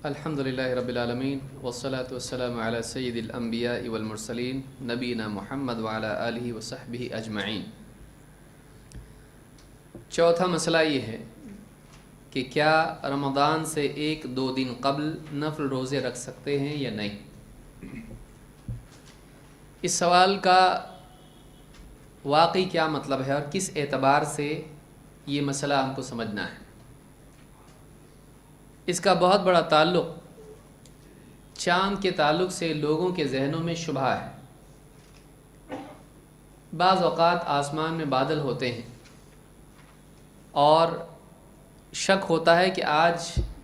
الحمدللہ رب العالمین والصلاة والسلام علی سید الانبیاء والمرسلین نبینا محمد وعلی آلہ وصحبہ اجمعین۔ چوتھا مسئلہ یہ ہے کہ کیا رمضان سے 1-2 دن قبل نفل روزے رکھ سکتے ہیں یا نہیں۔ اس سوال کا واقعی کیا مطلب ہے اور کس اعتبار سے یہ مسئلہ ہم کو سمجھنا ہے۔ اس کا بہت بڑا تعلق چاند کے تعلق سے لوگوں کے ذہنوں میں شبہ ہے۔ بعض اوقات آسمان میں بادل ہوتے ہیں اور شک ہوتا ہے کہ آج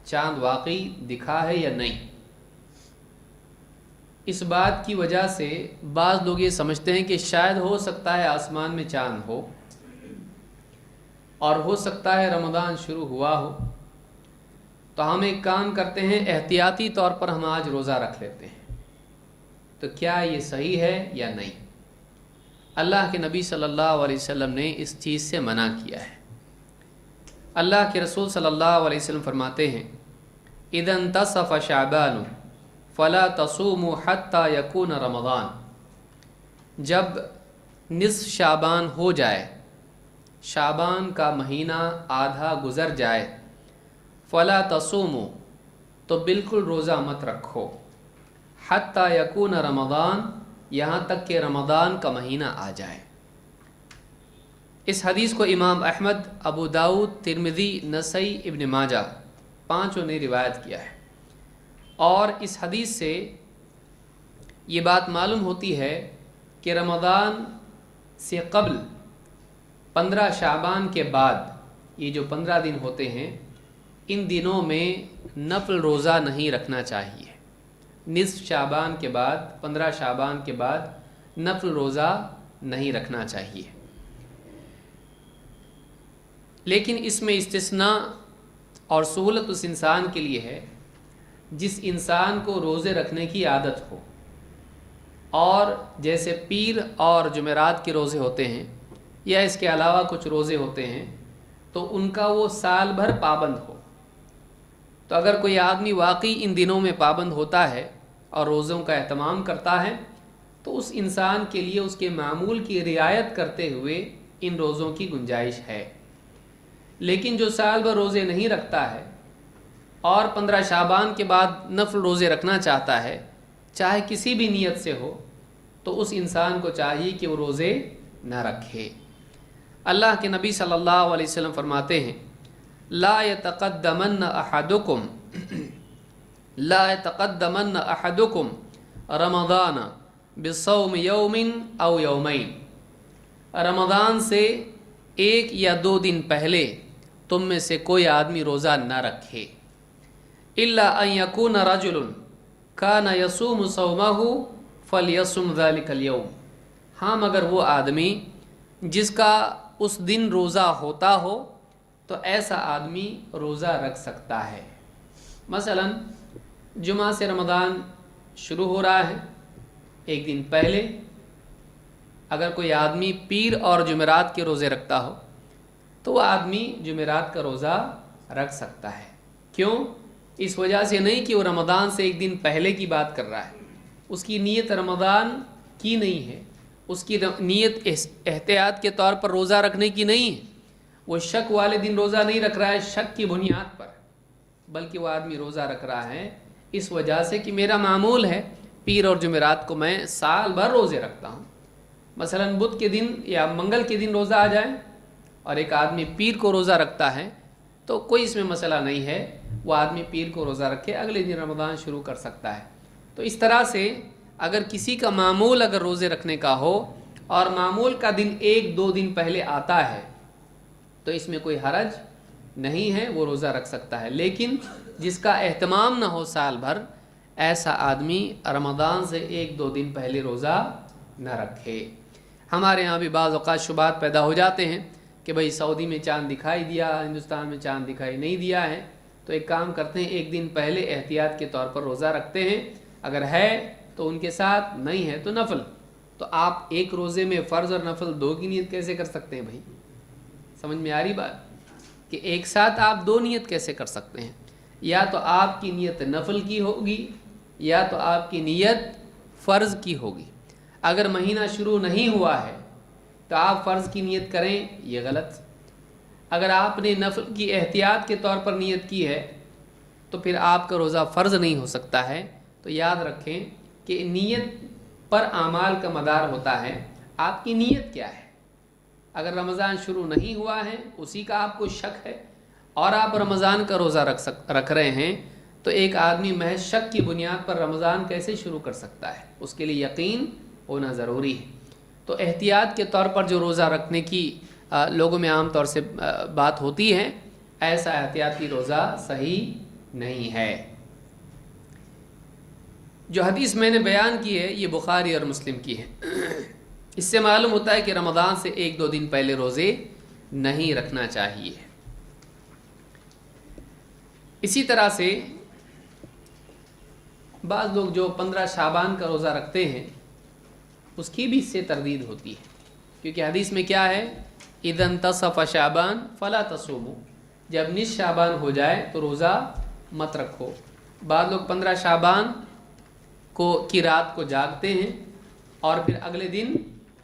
چاند واقعی دکھا ہے یا نہیں۔ اس بات کی وجہ سے بعض لوگ یہ سمجھتے ہیں کہ شاید ہو سکتا ہے آسمان میں چاند ہو اور ہو سکتا ہے رمضان شروع ہوا ہو، تو ہم ایک کام کرتے ہیں، احتیاطی طور پر ہم آج روزہ رکھ لیتے ہیں۔ تو کیا یہ صحیح ہے یا نہیں؟ اللہ کے نبی صلی اللہ علیہ وسلم نے اس چیز سے منع کیا ہے۔ اللہ کے رسول صلی اللہ علیہ وسلم فرماتے ہیں اذا انتصف شعبان فلا تصوموا حتى يكون رمضان، جب نصف شعبان ہو جائے، شعبان کا مہینہ آدھا گزر جائے، فلا تصوموا، تو بالکل روزہ مت رکھو، حتی یکون رمضان، یہاں تک کہ رمضان کا مہینہ آ جائے۔ اس حدیث کو امام احمد، ابو داؤد، ترمذی، نسائی، ابن ماجہ پانچوں نے روایت کیا ہے۔ اور اس حدیث سے یہ بات معلوم ہوتی ہے کہ رمضان سے قبل 15 شعبان کے بعد یہ جو 15 دن ہوتے ہیں، ان دنوں میں نفل روزہ نہیں رکھنا چاہیے۔ نصف شعبان کے بعد، 15 شعبان کے بعد نفل روزہ نہیں رکھنا چاہیے۔ لیکن اس میں استثناء اور سہولت اس انسان کے لیے ہے جس انسان کو روزے رکھنے کی عادت ہو، اور جیسے پیر اور جمعرات کے روزے ہوتے ہیں یا اس کے علاوہ کچھ روزے ہوتے ہیں، تو ان کا وہ سال بھر پابند ہو۔ تو اگر کوئی آدمی واقعی ان دنوں میں پابند ہوتا ہے اور روزوں کا اہتمام کرتا ہے، تو اس انسان کے لیے اس کے معمول کی رعایت کرتے ہوئے ان روزوں کی گنجائش ہے۔ لیکن جو سال بھر روزے نہیں رکھتا ہے اور 15 شعبان کے بعد نفل روزے رکھنا چاہتا ہے، چاہے کسی بھی نیت سے ہو، تو اس انسان کو چاہیے کہ وہ روزے نہ رکھے۔ اللہ کے نبی صلی اللہ علیہ وسلم فرماتے ہیں لا يتقدمن احدكم رمضان بصوم يوم او يومين، رمضان سے 1 یا 2 دن پہلے تم میں سے کوئی آدمی روزہ نہ رکھے، الا ان يكون رجل كان يصوم صومه فليصم ذلك اليوم، ہاں مگر وہ آدمی جس کا اس دن روزہ ہوتا ہو تو ایسا آدمی روزہ رکھ سکتا ہے۔ مثلا جمعہ سے رمضان شروع ہو رہا ہے، 1 دن پہلے اگر کوئی آدمی پیر اور جمعرات کے روزے رکھتا ہو تو وہ آدمی جمعرات کا روزہ رکھ سکتا ہے۔ کیوں؟ اس وجہ سے نہیں کہ وہ رمضان سے 1 دن پہلے کی بات کر رہا ہے، اس کی نیت رمضان کی نہیں ہے، اس کی نیت احتیاط کے طور پر روزہ رکھنے کی نہیں ہے، وہ شک والے دن روزہ نہیں رکھ رہا ہے شک کی بنیاد پر، بلکہ وہ آدمی روزہ رکھ رہا ہے اس وجہ سے کہ میرا معمول ہے پیر اور جمعرات کو میں سال بھر روزے رکھتا ہوں۔ مثلا بدھ کے دن یا منگل کے دن روزہ آ جائے اور ایک آدمی پیر کو روزہ رکھتا ہے تو کوئی اس میں مسئلہ نہیں ہے، وہ آدمی پیر کو روزہ رکھے، اگلے دن رمضان شروع کر سکتا ہے۔ تو اس طرح سے اگر کسی کا معمول اگر روزے رکھنے کا ہو اور معمول کا دن 1-2 دن پہلے آتا ہے تو اس میں کوئی حرج نہیں ہے، وہ روزہ رکھ سکتا ہے۔ لیکن جس کا اہتمام نہ ہو سال بھر، ایسا آدمی رمضان سے 1-2 دن پہلے روزہ نہ رکھے۔ ہمارے ہاں بھی بعض اوقات شبہات پیدا ہو جاتے ہیں کہ بھئی سعودی میں چاند دکھائی دیا، ہندوستان میں چاند دکھائی نہیں دیا ہے، تو ایک کام کرتے ہیں 1 دن پہلے احتیاط کے طور پر روزہ رکھتے ہیں، اگر ہے تو ان کے ساتھ، نہیں ہے تو نفل۔ تو آپ ایک روزے میں فرض اور نفل 2 کی نیت کیسے کر سکتے ہیں بھائی؟ سمجھ میں آ رہی بات کہ ایک ساتھ آپ 2 نیت کیسے کر سکتے ہیں؟ یا تو آپ کی نیت نفل کی ہوگی یا تو آپ کی نیت فرض کی ہوگی۔ اگر مہینہ شروع نہیں ہوا ہے تو آپ فرض کی نیت کریں، یہ غلط۔ اگر آپ نے نفل کی احتیاط کے طور پر نیت کی ہے تو پھر آپ کا روزہ فرض نہیں ہو سکتا ہے۔ تو یاد رکھیں کہ نیت پر اعمال کا مدار ہوتا ہے، آپ کی نیت کیا ہے۔ اگر رمضان شروع نہیں ہوا ہے، اسی کا آپ کو شک ہے، اور آپ رمضان کا روزہ رکھ رہے ہیں، تو ایک آدمی محض شک کی بنیاد پر رمضان کیسے شروع کر سکتا ہے؟ اس کے لیے یقین ہونا ضروری ہے۔ تو احتیاط کے طور پر جو روزہ رکھنے کی لوگوں میں عام طور سے بات ہوتی ہے، ایسا احتیاطی روزہ صحیح نہیں ہے۔ جو حدیث میں نے بیان کی ہے یہ بخاری اور مسلم کی ہے۔ اس سے معلوم ہوتا ہے کہ رمضان سے 1-2 دن پہلے روزے نہیں رکھنا چاہیے۔ اسی طرح سے بعض لوگ جو 15 شعبان کا روزہ رکھتے ہیں اس کی بھی اس سے تردید ہوتی ہے، کیونکہ حدیث میں کیا ہے؟ اذا انتصف شعبان فلا تصوموا، جب نصف شعبان ہو جائے تو روزہ مت رکھو۔ بعض لوگ 15 شعبان کی رات کو جاگتے ہیں اور پھر اگلے دن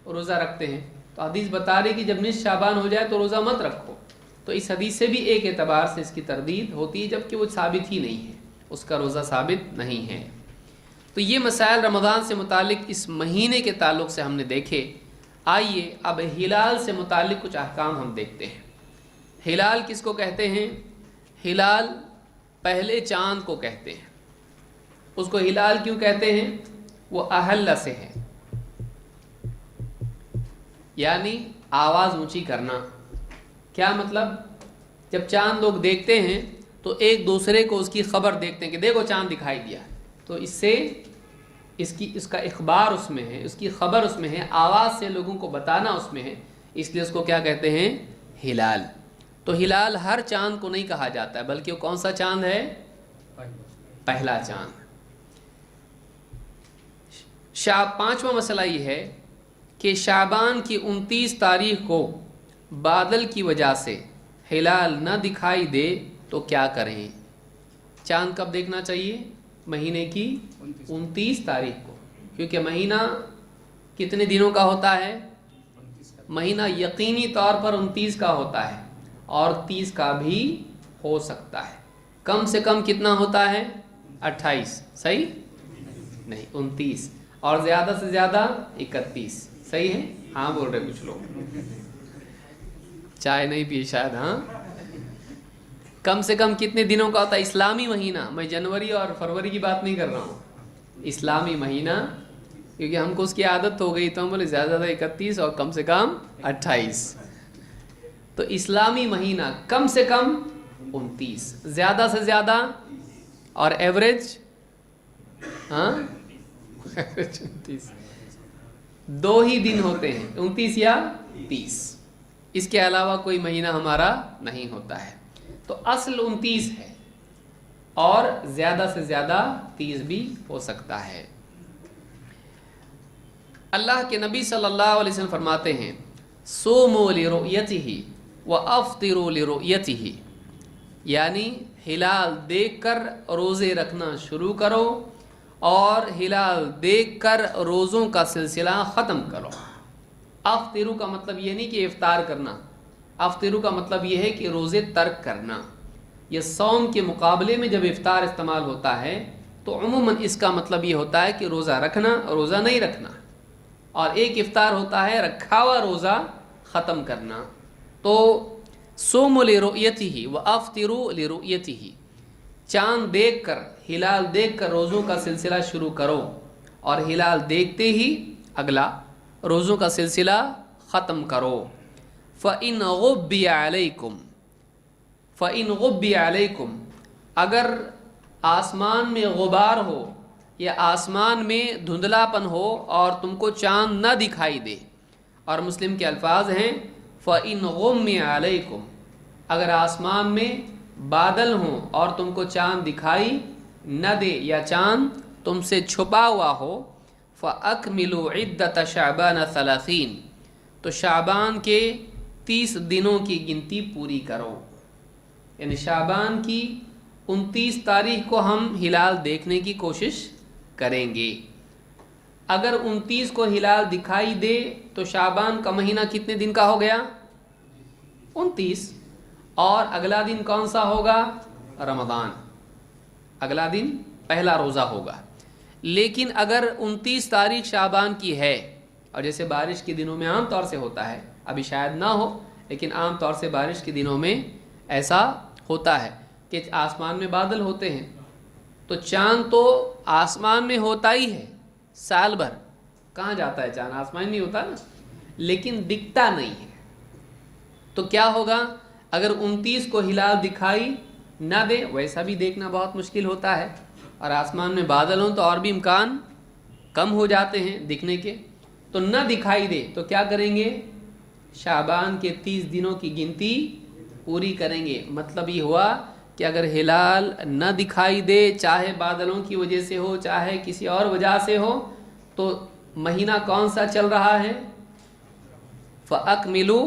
روزہ رکھتے ہیں، تو حدیث بتا رہی کہ جب نصف شعبان ہو جائے تو روزہ مت رکھو۔ تو اس حدیث سے بھی ایک اعتبار سے اس کی تردید ہوتی ہے، جبکہ وہ ثابت ہی نہیں ہے، اس کا روزہ ثابت نہیں ہے۔ تو یہ مسائل رمضان سے متعلق اس مہینے کے تعلق سے ہم نے دیکھے۔ آئیے اب ہلال سے متعلق کچھ احکام ہم دیکھتے ہیں۔ ہلال کس کو کہتے ہیں؟ ہلال پہلے چاند کو کہتے ہیں۔ اس کو ہلال کیوں کہتے ہیں؟ وہ اہل سے ہے، یعنی آواز اونچی کرنا۔ کیا مطلب؟ جب چاند لوگ دیکھتے ہیں تو ایک دوسرے کو اس کی خبر دیکھتے ہیں کہ دیکھو چاند دکھائی دیا، تو اس سے اس کا اخبار اس میں ہے، اس کی خبر اس میں ہے، آواز سے لوگوں کو بتانا اس میں ہے، اس لیے اس کو کیا کہتے ہیں؟ ہلال۔ تو ہلال ہر چاند کو نہیں کہا جاتا ہے، بلکہ وہ کون سا چاند ہے؟ پہلا چاند۔ پانچواں مسئلہ یہ ہے کہ شعبان کی 29 تاریخ کو بادل کی وجہ سے ہلال نہ دکھائی دے تو کیا کریں؟ چاند کب دیکھنا چاہیے؟ مہینے کی 29 تاریخ کو، کیونکہ مہینہ کتنے دنوں کا ہوتا ہے؟ مہینہ یقینی طور پر 29 کا ہوتا ہے، اور 30 کا بھی ہو سکتا ہے۔ کم سے کم کتنا ہوتا ہے؟ 28، صحیح نہیں 29، اور زیادہ سے زیادہ 31، صحیح ہے؟ ہاں بول رہے کچھ لوگ، چائے نہیں پی شاید۔ ہاں، کم سے کم کتنے دنوں کا ہوتا ہے اسلامی مہینہ؟ میں جنوری اور فروری کی بات نہیں کر رہا ہوں، اسلامی مہینہ، کیونکہ ہم کو اس کی عادت ہو گئی تو ہم بولے زیادہ زیادہ 31 اور کم سے کم 28۔ تو اسلامی مہینہ کم سے کم 29، زیادہ سے زیادہ، اور ایوریج 29، 2 ہی دن ہوتے ہیں، 29 یا 30، اس کے علاوہ کوئی مہینہ ہمارا نہیں ہوتا ہے۔ تو اصل 29 ہے، اور زیادہ سے زیادہ 30 بھی ہو سکتا ہے۔ اللہ کے نبی صلی اللہ علیہ وسلم فرماتے ہیں صوموا لرؤیتہ وافطروا لرؤیتہ، یعنی ہلال دیکھ کر روزے رکھنا شروع کرو اور ہلال دیکھ کر روزوں کا سلسلہ ختم کرو۔ افطروا کا مطلب یہ نہیں کہ افطار کرنا، افطروا کا مطلب یہ ہے کہ روزے ترک کرنا۔ یہ صوم کے مقابلے میں جب افطار استعمال ہوتا ہے تو عموماً اس کا مطلب یہ ہوتا ہے کہ روزہ رکھنا اور روزہ نہیں رکھنا، اور ایک افطار ہوتا ہے رکھا ہوا روزہ ختم کرنا۔ تو صوموا لرؤیتہ وافطروا لرؤیتہ، چاند دیکھ کر، ہلال دیکھ کر روزوں کا سلسلہ شروع کرو، اور ہلال دیکھتے ہی اگلا روزوں کا سلسلہ ختم کرو۔ فَإِنْ غُبِّيَ عَلَيْكُمْ فَإِنْ غُبِّيَ عَلَيْكُمْ، اگر آسمان میں غبار ہو یا آسمان میں دھندلاپن ہو اور تم کو چاند نہ دکھائی دے، اور مسلم کے الفاظ ہیں فَإِنْ غُمِّيَ عَلَيْكُمْ، اگر آسمان میں بادل ہوں اور تم کو چاند دکھائی نہ دے یا چاند تم سے چھپا ہوا ہو، فَأَكْمِلُوا عِدَّةَ شَعْبَانَ 30، تو شعبان کے 30 دنوں کی گنتی پوری کرو، یعنی شعبان کی 29 तारीख को हम हिलाल देखने की कोशिश करेंगे। अगर 29 को हिलाल दिखाई दे तो शाबान का महीना कितने दिन का हो गया? 29। और अगला दिन कौन सा होगा? रमज़ान। अगला दिन पहला रोज़ा होगा। लेकिन अगर 29 तारीख शाबान की है, और जैसे बारिश के दिनों में आम तौर से होता है, अभी शायद ना हो लेकिन आम तौर से बारिश के दिनों में ऐसा होता है कि आसमान में बादल होते हैं, तो चाँद तो आसमान में होता ही है साल भर। कहाँ जाता है चाँद? आसमान नहीं होता ना, लेकिन दिखता नहीं है। तो क्या होगा? अगर 29 को हिलाल दिखाई ना दे, वैसा भी देखना बहुत मुश्किल होता है, और आसमान में बादल हों तो और भी इम्कान कम हो जाते हैं दिखने के। तो न दिखाई दे तो क्या करेंगे? शाबान के 30 दिनों की गिनती पूरी करेंगे। मतलब ये हुआ कि अगर हिलाल न दिखाई दे, चाहे बादलों की वजह से हो चाहे किसी और वजह से हो, तो महीना कौन सा चल रहा है? फ़अक्मिलू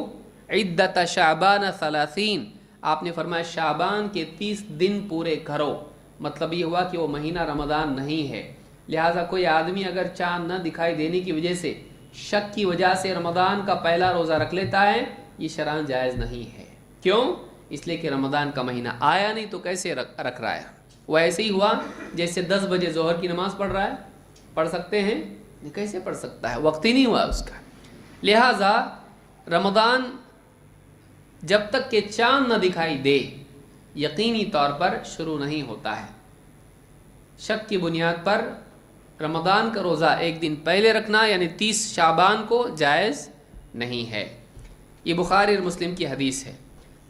इद्दत शाबान 30। आपने फरमाया शाबान के 30 दिन पूरे करो। मतलब ये हुआ कि वो महीना रमज़ान नहीं है। लिहाजा कोई आदमी अगर चाँद न दिखाई देने की वजह से, शक की वजह से रमज़ान का पहला रोज़ा रख लेता है, ये शरअन जायज़ नहीं है। क्यों? इसलिए कि रमज़ान का महीना आया नहीं तो कैसे रख रहा है? वो ऐसे ही हुआ जैसे 10 बजे ज़ोहर की नमाज़ पढ़ रहा है। पढ़ सकते हैं? कैसे पढ़ सकता है? वक्त ही नहीं हुआ उसका। लिहाजा रमज़ान जब तक कि चाँद न दिखाई दे, यकीनी तौर पर शुरू नहीं होता है। शक की बुनियाद पर रमज़ान का रोज़ा एक दिन पहले रखना यानी 30 शाबान को जायज़ नहीं है। ये बुखारी और मुस्लिम की हदीस है।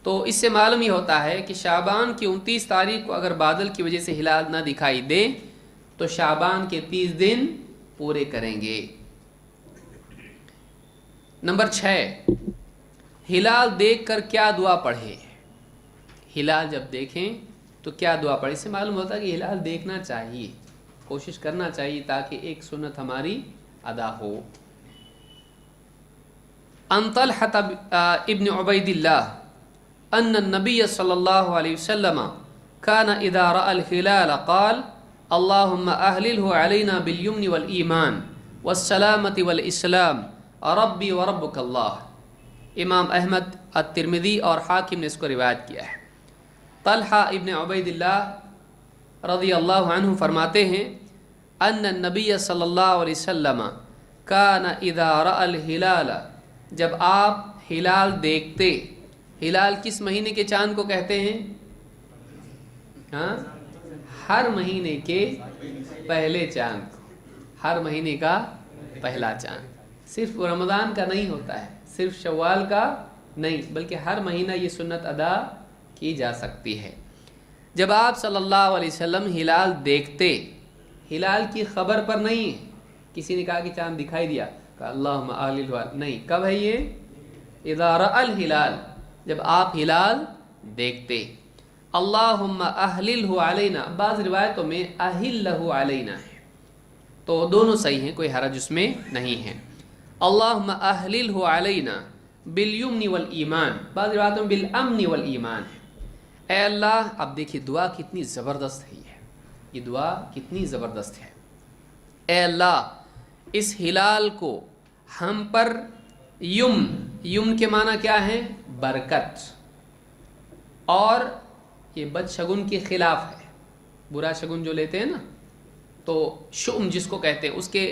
तो इससे मालूम ही होता है कि शाबान की 29 तारीख को अगर बादल की वजह से हिलाल ना दिखाई दे तो शाबान के 30 दिन पूरे करेंगे। नंबर 6, हिलाल देखकर क्या दुआ पढ़े? हिलाल जब देखें तो क्या दुआ पढ़े? इससे मालूम होता है कि हिलाल देखना चाहिए, कोशिश करना चाहिए ताकि एक सुन्नत हमारी अदा हो। अन तलहत इब्न उबैदिल्लाह अन्न नबी सल्लल्लाहु अलैहि वसल्लम कान इज़ा रअल हिलाल क़ाल अल्लाहुम्मा अहलिलहु अलैना बिल यम्नि वल ईमान वस्सलामति वल इस्लाम रब्बी व रब्बुकल्लाह। इमाम अहमद अत-तिरमिज़ी और हाकिम ने इसको रिवायत किया है। तलहा इब्न उबैदिल्लाह रज़ियल्लाहु अन्हु फरमाते हैं अन्न नबी सल्लल्लाहु अलैहि वसल्लम कान इज़ा रअल हिलाल, जब आप हिलाल देखते, हिलाल किस महीने के चाँद को कहते हैं? हाँ, हर महीने के पहले चाँद को, हर महीने का पहला चाँद। सिर्फ रमज़ान का नहीं होता है, सिर्फ शव्वाल का नहीं, बल्कि हर महीना ये सुन्नत अदा की जा सकती है। जब आप सल्लल्लाहु अलैहि वसल्लम हिलाल देखते, हिलाल की खबर पर नहीं, किसी ने कहा कि चाँद दिखाई दिया, कहा अल्लाहुम्मा अहलिलहु, नहीं। कब है ये? इज़ा रअल हिलाल, जब आप हिलाल देखते। अल्लाहुम्मा अहलिलहु अलैना, बाज़ रिवायतों में अहिल्लहु अलैना है, तो दोनों सही हैं, कोई हरज उसमें नहीं है। अल्लाहुम्मा अहलिलहु अलैना बिल यम्नि वल ईमान, बाज़ रिवायतों में बिल अम्नि वल ईमान है। ऐ अल्लाह, अब देखिए दुआ कितनी ज़बरदस्त है, ये दुआ कितनी ज़बरदस्त है। ऐ अल्लाह, इस हिलाल को हम पर युम्न के माना क्या है? बरकत, और ये बदशगुन के खिलाफ है। बुरा शगुन जो लेते हैं ना, तो शुम जिसको कहते हैं, उसके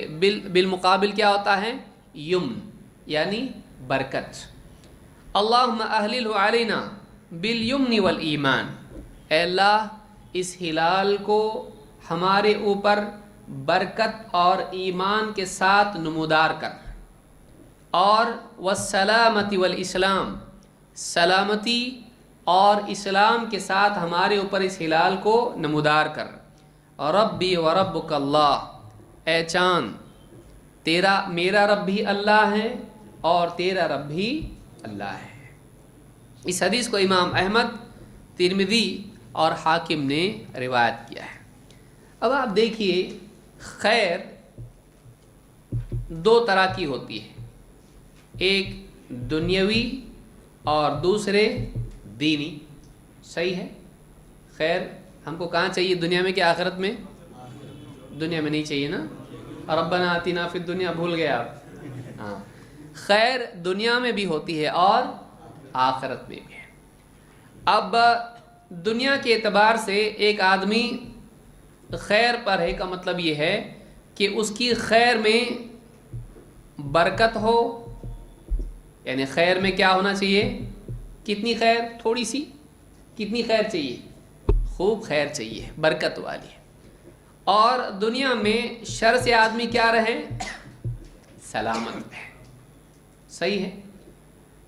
बिल मुकाबिल क्या होता है? युम्न यानी बरकत। अल्लाहुम्मा अहलिलहु अलैना बिल यम्नि वल ईमान, ऐ अल्लाह, इस हिलाल को हमारे ऊपर बरकत और ईमान के साथ नमूदार कर, और वस्सलामति वल इस्लाम, सलामती और इस्लाम के साथ हमारे ऊपर इस हिलाल को नमूदार कर। और रब्बी व रब्बुकल्लाह, ऐ चाँद, तेरा मेरा रब भी अल्लाह है और तेरा रब भी अल्लाह है। इस हदीस को इमाम अहमद, तिरमिज़ी और हाकिम ने रिवायत किया है। अब आप देखिए, खैर दो तरह की होती है, एक दुनियावी और दूसरे दीनी। सही है, खैर हमको कहाँ चाहिए, दुनिया में कि आखिरत में? दुनिया में नहीं चाहिए ना। रब्बना आतिना फिद दुनिया, भूल गए आप। हाँ, खैर दुनिया में भी होती है और आखिरत में भी है। अब दुनिया के एतबार से एक आदमी खैर पर है का मतलब ये है कि उसकी खैर में बरकत हो, यानी खैर में क्या होना चाहिए? कितनी खैर? थोड़ी सी। कितनी खैर चाहिए? खूब खैर चाहिए, बरकत वाली। और दुनिया में शर से आदमी क्या रहे? सलामत रहे। सही है।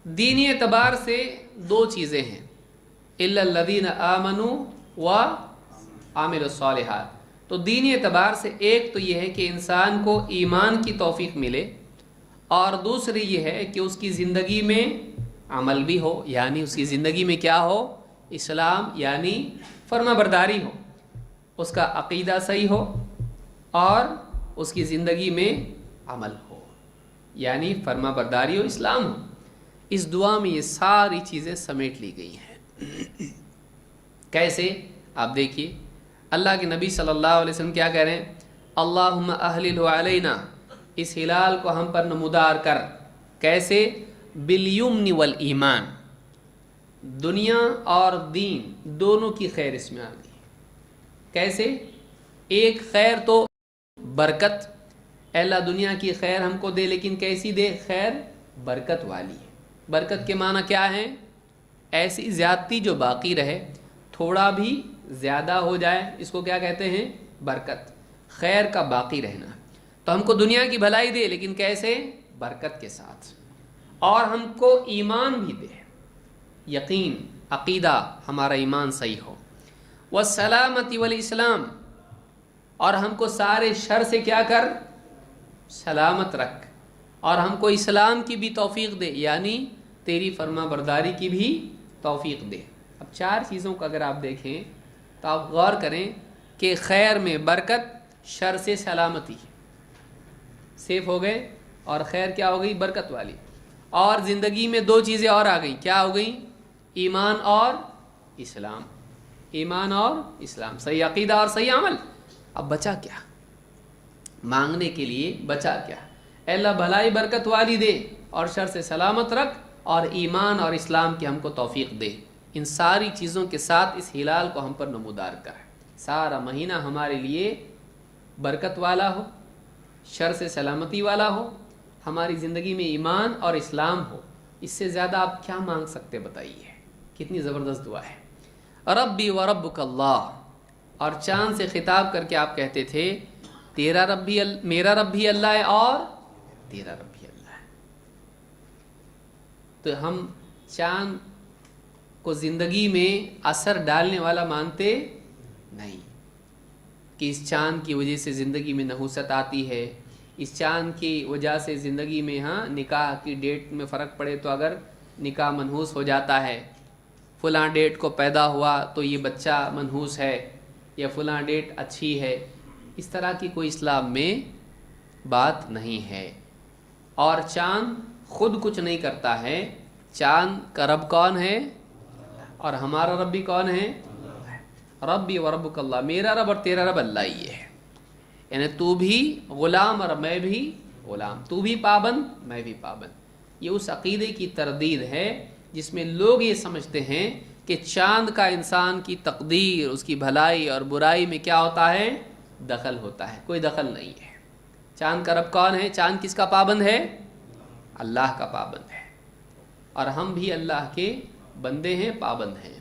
दीनी एतबार से दो चीज़ें हैं, इल्लल्लज़ीना आमनू व आमिलुस्सालिहात। तो दीनी एतबार से एक तो ये है कि इंसान को ईमान की तौफीक मिले, और दूसरी ये है कि उसकी ज़िंदगी में अमल भी हो, यानी उसकी ज़िंदगी में क्या हो? इस्लाम, यानी फर्माबरदारी हो, उसका अक़ीदा सही हो और उसकी ज़िंदगी में अमल हो, यानी फर्माबरदारी हो, इस्लाम हो। इस दुआ में ये सारी चीज़ें समेट ली गई हैं। कैसे? आप देखिए, अल्लाह के नबी सल्लल्लाहु अलैहि वसल्लम क्या कह रहे हैं? अल्लाहुम्मा अहलिलहु अलैना, इस हिलाल को हम पर नमूदार कर। कैसे? बिलयुम्नि वल ईमान, दुनिया और दीन दोनों की खैर इसमें आ गई। कैसे? एक खैर तो बरकत, अल्लाह दुनिया की खैर हमको दे, लेकिन कैसी दे? खैर बरकत वाली है। बरकत के माना क्या है? ऐसी ज़्यादती जो बाकी रहे, थोड़ा भी ज़्यादा हो जाए, इसको क्या कहते हैं? बरकत। खैर का बाकी रहना। तो हमको दुनिया की भलाई दे, लेकिन कैसे? बरकत के साथ। और हमको ईमान भी दे, यकीन, अक़ीदा, हमारा ईमान सही हो। वस्सलामती वल इस्लाम, और हमको सारे शर से क्या कर? सलामत रख। और हमको इस्लाम की भी तौफीक दे, यानी तेरी फर्मा बरदारी की भी तौफीक दे। अब चार चीज़ों का अगर आप देखें तो आप गौर करें कि खैर में बरकत, शर से सलामती, सेफ हो गए, और खैर क्या हो गई? बरकत वाली। और ज़िंदगी में दो चीज़ें और आ गई, क्या हो गई? ईमान और इस्लाम। ईमान और इस्लाम, सही अक़ीदा और सही अमल। अब बचा क्या? मांगने के लिए बचा क्या? अल्लाह भलाई बरकत वाली दे, और शर से सलामत रख, और ईमान और इस्लाम की हमको तौफीक दे। इन सारी चीज़ों के साथ इस हिलाल को हम पर नमूदार कर। सारा महीना हमारे लिए बरकत वाला हो, शर से सलामती वाला हो, हमारी ज़िंदगी में ईमान और इस्लाम हो। इससे ज़्यादा आप क्या मांग सकते? बताइए, कितनी ज़बरदस्त दुआ है। रब्बी व रब्बुक अल्लाह, और चाँद से खिताब करके आप कहते थे तेरा रब भी, मेरा रब भी अल्लाह है और तेरा रब भी अल्लाह है। तो हम चाँद को ज़िंदगी में असर डालने वाला मानते नहीं, कि इस चाँद की वजह से ज़िंदगी में नहुसत आती है, इस चाँद की वजह से ज़िंदगी में, हाँ, निकाह की डेट में फ़र्क पड़े तो अगर निकाह मनहूस हो जाता है, फ़लाँ डेट को पैदा हुआ तो ये बच्चा मनहूस है, या फ़लाँ डेट अच्छी है। इस तरह की कोई इस्लाम में बात नहीं है। और चाँद खुद कुछ नहीं करता है, चाँद का रब कौन है? और हमारा रब भी कौन है? रब्बी व रब्बुक अल्लाह, मेरा रब और तेरा रब अल्लाह ही है। यानी तू भी ग़ुलाम और मैं भी ग़ुलाम, तू भी पाबंद मैं भी पाबंद। ये उस अक़ीदे की तरदीद है जिसमें लोग ये समझते हैं कि चाँद का इंसान की तकदीर, उसकी भलाई और बुराई में क्या होता है? दखल होता है। कोई दखल नहीं है। चाँद का रब कौन है? चाँद किसका पाबंद है? अल्लाह का पाबंद है, और हम भी अल्लाह के बंदे हैं, पाबंद हैं।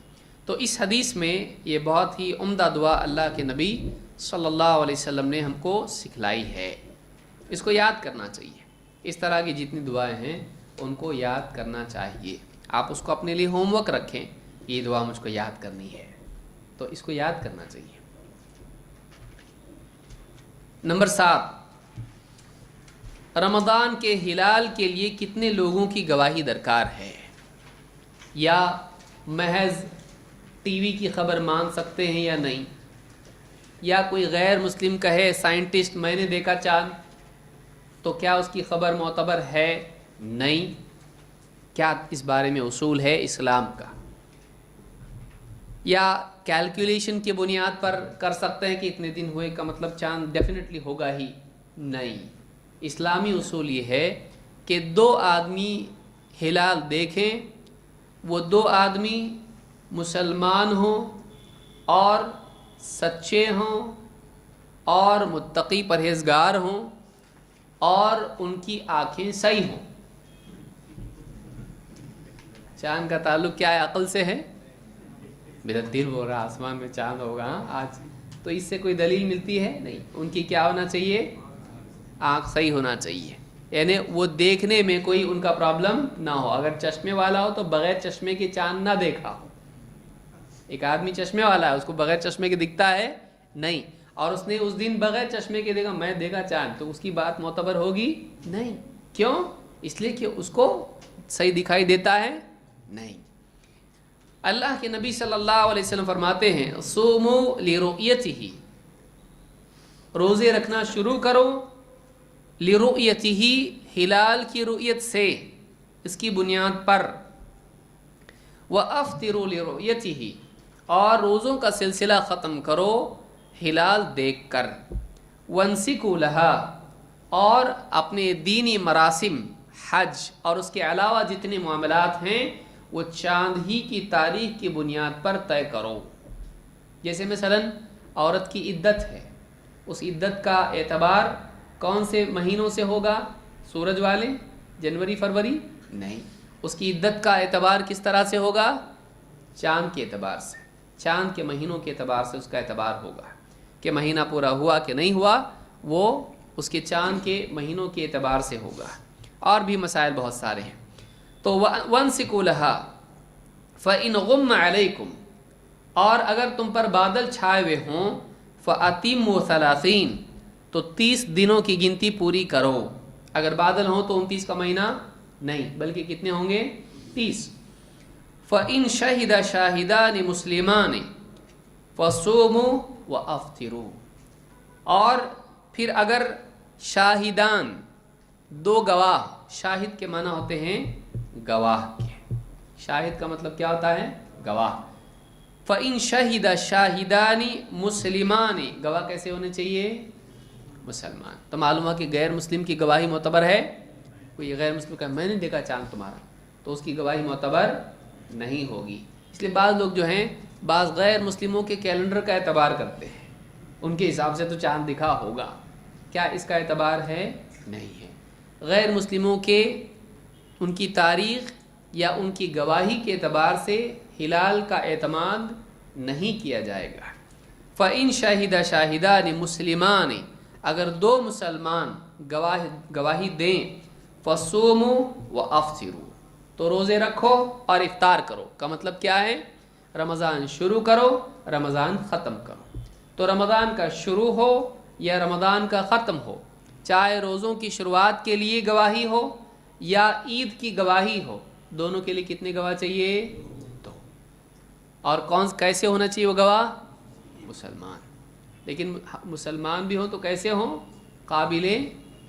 तो इस हदीस में ये बहुत ही उम्दा दुआ अल्लाह के नबी सल्लल्लाहु अलैहि वसल्लम ने हमको सिखलाई है। इसको याद करना चाहिए। इस तरह की जितनी दुआएं हैं उनको याद करना चाहिए। आप उसको अपने लिए होमवर्क रखें, ये दुआ मुझको याद करनी है, तो इसको याद करना चाहिए। नंबर 7, रमज़ान के हिलाल के लिए कितने लोगों की गवाही दरकार है? या महज टीवी की खबर मान सकते हैं या नहीं? या कोई गैर मुस्लिम कहे साइंटिस्ट मैंने देखा चाँद, तो क्या उसकी खबर मोतबर है? नहीं। क्या इस बारे में उसूल है इस्लाम का? या कैलकुलेशन की बुनियाद पर कर सकते हैं कि इतने दिन हुए का मतलब चांद डेफिनेटली होगा ही नहीं। इस्लामी उसूल ये है कि दो आदमी हिलाल देखें, वो दो आदमी मुसलमान हों और सच्चे हों और मुत्तकी परहेजगार हों और उनकी आँखें सही हों। चांद का ताल्लुक़ क्या है? अक़ल से है। मेरा दिल बोल रहा आसमान में चांद होगा आज, तो इससे कोई दलील मिलती है? नहीं। उनकी क्या होना चाहिए? आँख सही होना चाहिए, यानी वो देखने में कोई उनका प्रॉब्लम ना हो। अगर चश्मे वाला हो तो बग़ैर चश्मे के चांद ना देखा हो। एक आदमी चश्मे वाला है, उसको बग़ैर चश्मे के दिखता है नहीं, और उसने उस दिन बग़ैर चश्मे के देखा, मैं देखा चांद, तो उसकी बात मोतबर होगी नहीं। क्यों? इसलिए कि उसको सही दिखाई देता है नहीं। अल्लाह के नबी सल्लल्लाहु अलैहि वसल्लम फरमाते हैं, सूमू लिरुयतिही, रोज़े रखना शुरू करो, लिरुयतिही, हिलाल की रुयत से, इसकी बुनियाद पर, व अफ्तिरू लिरुयतिही, और रोज़ों का सिलसिला ख़त्म करो हिलाल देख कर, वंसिकू लहा, और अपने दीनी मरासिम हज और उसके अलावा जितने मामलात हैं वो चांद ही की तारीख की बुनियाद पर तय करो। जैसे मसलन औरत की इद्दत है, उस इद्दत का एतबार कौन से महीनों से होगा? सूरज वाले, जनवरी फरवरी? नहीं। उसकी इद्दत का एतबार किस तरह से होगा? चांद के एतबार से, चांद के महीनों के एतबार से उसका एतबार होगा कि महीना पूरा हुआ कि नहीं हुआ, वो उसके चांद के महीनों के एतबार से होगा। और भी मसाइल बहुत सारे हैं। तो वंसिकू लहा फ़इन गुम्म अलैकुम, और अगर तुम पर बादल छाए हुए हों, फ़अतिम्मु सलासीन, तो 30 दिनों की गिनती पूरी करो। अगर बादल हों तो 29 का महीना नहीं, बल्कि कितने होंगे? 30। फ़इन शहिदा शाहिदान मुस्लिमान फ़सूमू व अफ्तिरू, और फिर अगर शाहिदान, दो गवाह, शाहिद के माना होते हैं गवाह के, शाहिद का मतलब क्या होता है? गवाह। फ़इन शहिदा शाहिदानी मुस्लिमानी, गवाह कैसे होने चाहिए? मुसलमान। तो मालूम है कि गैर मुस्लिम की गवाही मोतबर है? कोई गैर मुस्लिम का मैंने देखा चांद तुम्हारा, तो उसकी गवाही मोतबर नहीं होगी। इसलिए बाज़ लोग जो हैं, बाज़ गैर मुस्लिमों के कैलेंडर का एतबार करते हैं, उनके हिसाब से तो चांद दिखा होगा। क्या इसका एतबार है? नहीं है। गैर मुस्लिमों के उनकी तारीख़ या उनकी गवाही के एतबार से हिलाल का एतमाद नहीं किया जाएगा। फ़इन शाहिदा शाहिदान मुस्लिमान, अगर दो मुसलमान गवाही दें, फ़सूमू व अफ्तिरू, तो रोज़े रखो और इफ्तार करो। का मतलब क्या है? रमज़ान शुरू करो, रमज़ान ख़त्म करो। तो रमज़ान का शुरू हो या रमज़ान का ख़त्म हो, चाहे रोज़ों की शुरुआत के लिए गवाही हो या ईद की गवाही हो, दोनों के लिए कितने गवाह चाहिए? दो। और कैसे होना चाहिए वो गवाह? मुसलमान। लेकिन मुसलमान भी हो तो कैसे हों? काबिले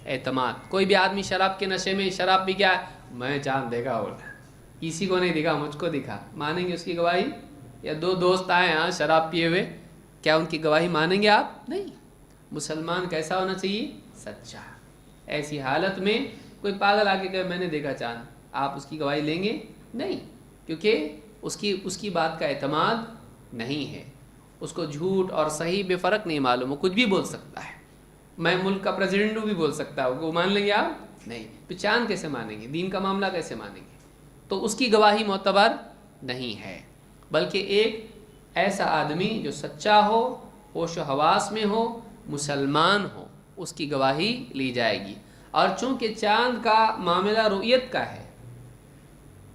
एतमाद। कोई भी आदमी शराब के नशे में शराब पी गया, मैं चांद देखा बोल, किसी को नहीं दिखा, मुझको दिखा, मानेंगे उसकी गवाही? या दो दोस्त आए यहाँ शराब पिए हुए, क्या उनकी गवाही मानेंगे आप? नहीं। मुसलमान कैसा होना चाहिए? सच्चा। ऐसी हालत में कोई पागल आके कहे मैंने देखा चांद, आप उसकी गवाही लेंगे? नहीं, क्योंकि उसकी बात का एतमाद नहीं है। उसको झूठ और सही बेफ़र्क नहीं मालूम, वो कुछ भी बोल सकता है। मैं मुल्क का प्रेसिडेंट हूँ भी बोल सकता है, वो मान लेंगे आप? नहीं। तो चांद कैसे मानेंगे? दीन का मामला कैसे मानेंगे? तो उसकी गवाही मोतबर नहीं है। बल्कि एक ऐसा आदमी जो सच्चा हो, होश व हवास में हो, मुसलमान हो, उसकी गवाही ली जाएगी। और चूँकि चाँद का मामला रुयत का है,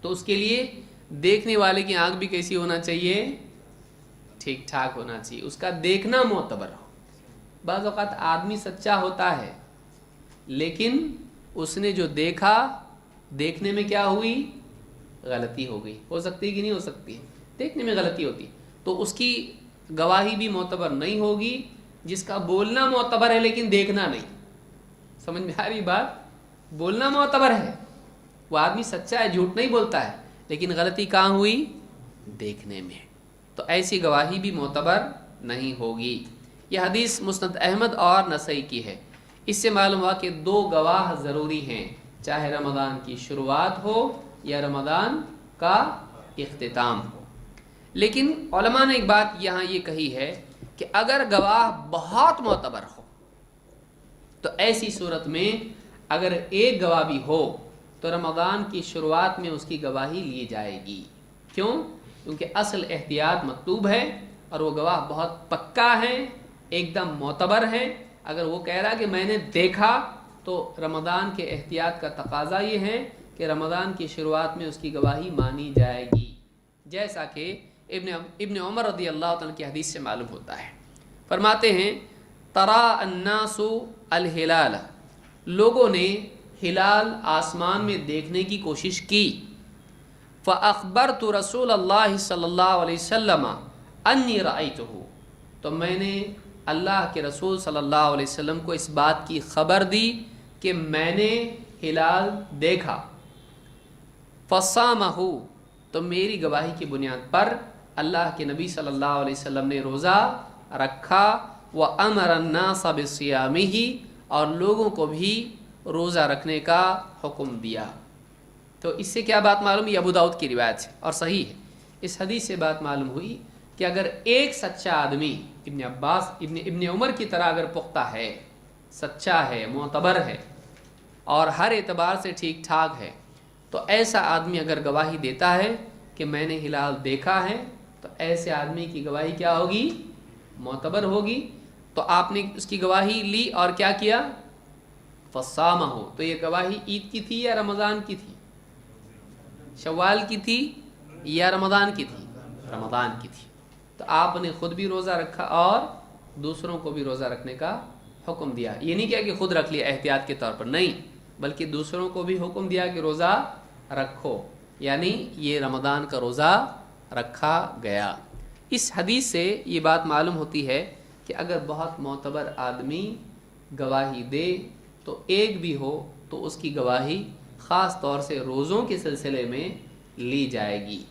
तो उसके लिए देखने वाले की आँख भी कैसी होना चाहिए? ठीक ठाक होना चाहिए, उसका देखना मोतबर हो। बाज़ औक़ात आदमी सच्चा होता है, लेकिन उसने जो देखा, देखने में क्या हुई? गलती हो गई। हो सकती है कि नहीं हो सकती? देखने में गलती होती, तो उसकी गवाही भी मोतबर नहीं होगी। जिसका बोलना मोतबर है लेकिन देखना नहीं, समझ में आ रही बात? बोलना मोतबर है, वो आदमी सच्चा है, झूठ नहीं बोलता है, लेकिन गलती कहाँ हुई? देखने में। تو ایسی گواہی بھی معتبر نہیں ہوگی۔ یہ حدیث مسند احمد اور نسائی کی ہے۔ اس سے معلوم ہوا کہ 2 گواہ ضروری ہیں، چاہے رمضان کی شروعات ہو یا رمضان کا اختتام ہو۔ لیکن علماء نے ایک بات یہاں یہ کہی ہے کہ اگر گواہ بہت معتبر ہو تو ایسی صورت میں اگر ایک گواہ بھی ہو تو رمضان کی شروعات میں اس کی گواہی لی جائے گی۔ کیوں؟ کیونکہ اصل احتیاط مطلوب ہے اور وہ گواہ بہت پکا ہے، ایک دم معتبر ہے۔ اگر وہ کہہ رہا کہ میں نے دیکھا تو رمضان کے احتیاط کا تقاضا یہ ہے کہ رمضان کی شروعات میں اس کی گواہی مانی جائے گی، جیسا کہ ابن عمر رضی اللہ عنہ کی حدیث سے معلوم ہوتا ہے۔ فرماتے ہیں ترا الناس الہلال، لوگوں نے ہلال آسمان میں دیکھنے کی کوشش کی، فاخبرت رسول اللہ صلی اللہ علیہ وسلم انی رأیتہ، تو میں نے اللہ کے رسول صلی اللہ علیہ وسلم کو اس بات کی خبر دی کہ میں نے ہلال دیکھا، فصامہ، تو میری گواہی کی بنیاد پر اللہ کے نبی صلی اللہ علیہ وسلم نے روزہ رکھا، وَأَمَرَ النَّاسَ بِصِيَامِهِ، اور لوگوں کو بھی روزہ رکھنے کا حکم دیا۔ تو اس سے کیا بات معلوم؟ یہ ابو داؤد کی روایت ہے اور صحیح ہے۔ اس حدیث سے بات معلوم ہوئی کہ اگر ایک سچا آدمی ابن عمر کی طرح اگر پختہ ہے، سچا ہے، معتبر ہے اور ہر اعتبار سے ٹھیک ٹھاک ہے، تو ایسا آدمی اگر گواہی دیتا ہے کہ میں نے ہلال دیکھا ہے تو ایسے آدمی کی گواہی کیا ہوگی؟ معتبر ہوگی۔ تو آپ نے اس کی گواہی لی اور کیا کیا؟ فصامہ، تو یہ گواہی عید کی تھی یا رمضان کی تھی؟ شوال کی تھی یا رمضان کی تھی؟ رمضان کی تھی۔ تو آپ نے خود بھی روزہ رکھا اور دوسروں کو بھی روزہ رکھنے کا حکم دیا۔ یہ نہیں کیا کہ خود رکھ لیا احتیاط کے طور پر، نہیں، بلکہ دوسروں کو بھی حکم دیا کہ روزہ رکھو، یعنی یہ رمضان کا روزہ رکھا گیا۔ اس حدیث سے یہ بات معلوم ہوتی ہے کہ اگر بہت معتبر آدمی گواہی دے تو ایک بھی ہو تو اس کی گواہی خاص طور سے روزوں کے سلسلے میں لی جائے گی،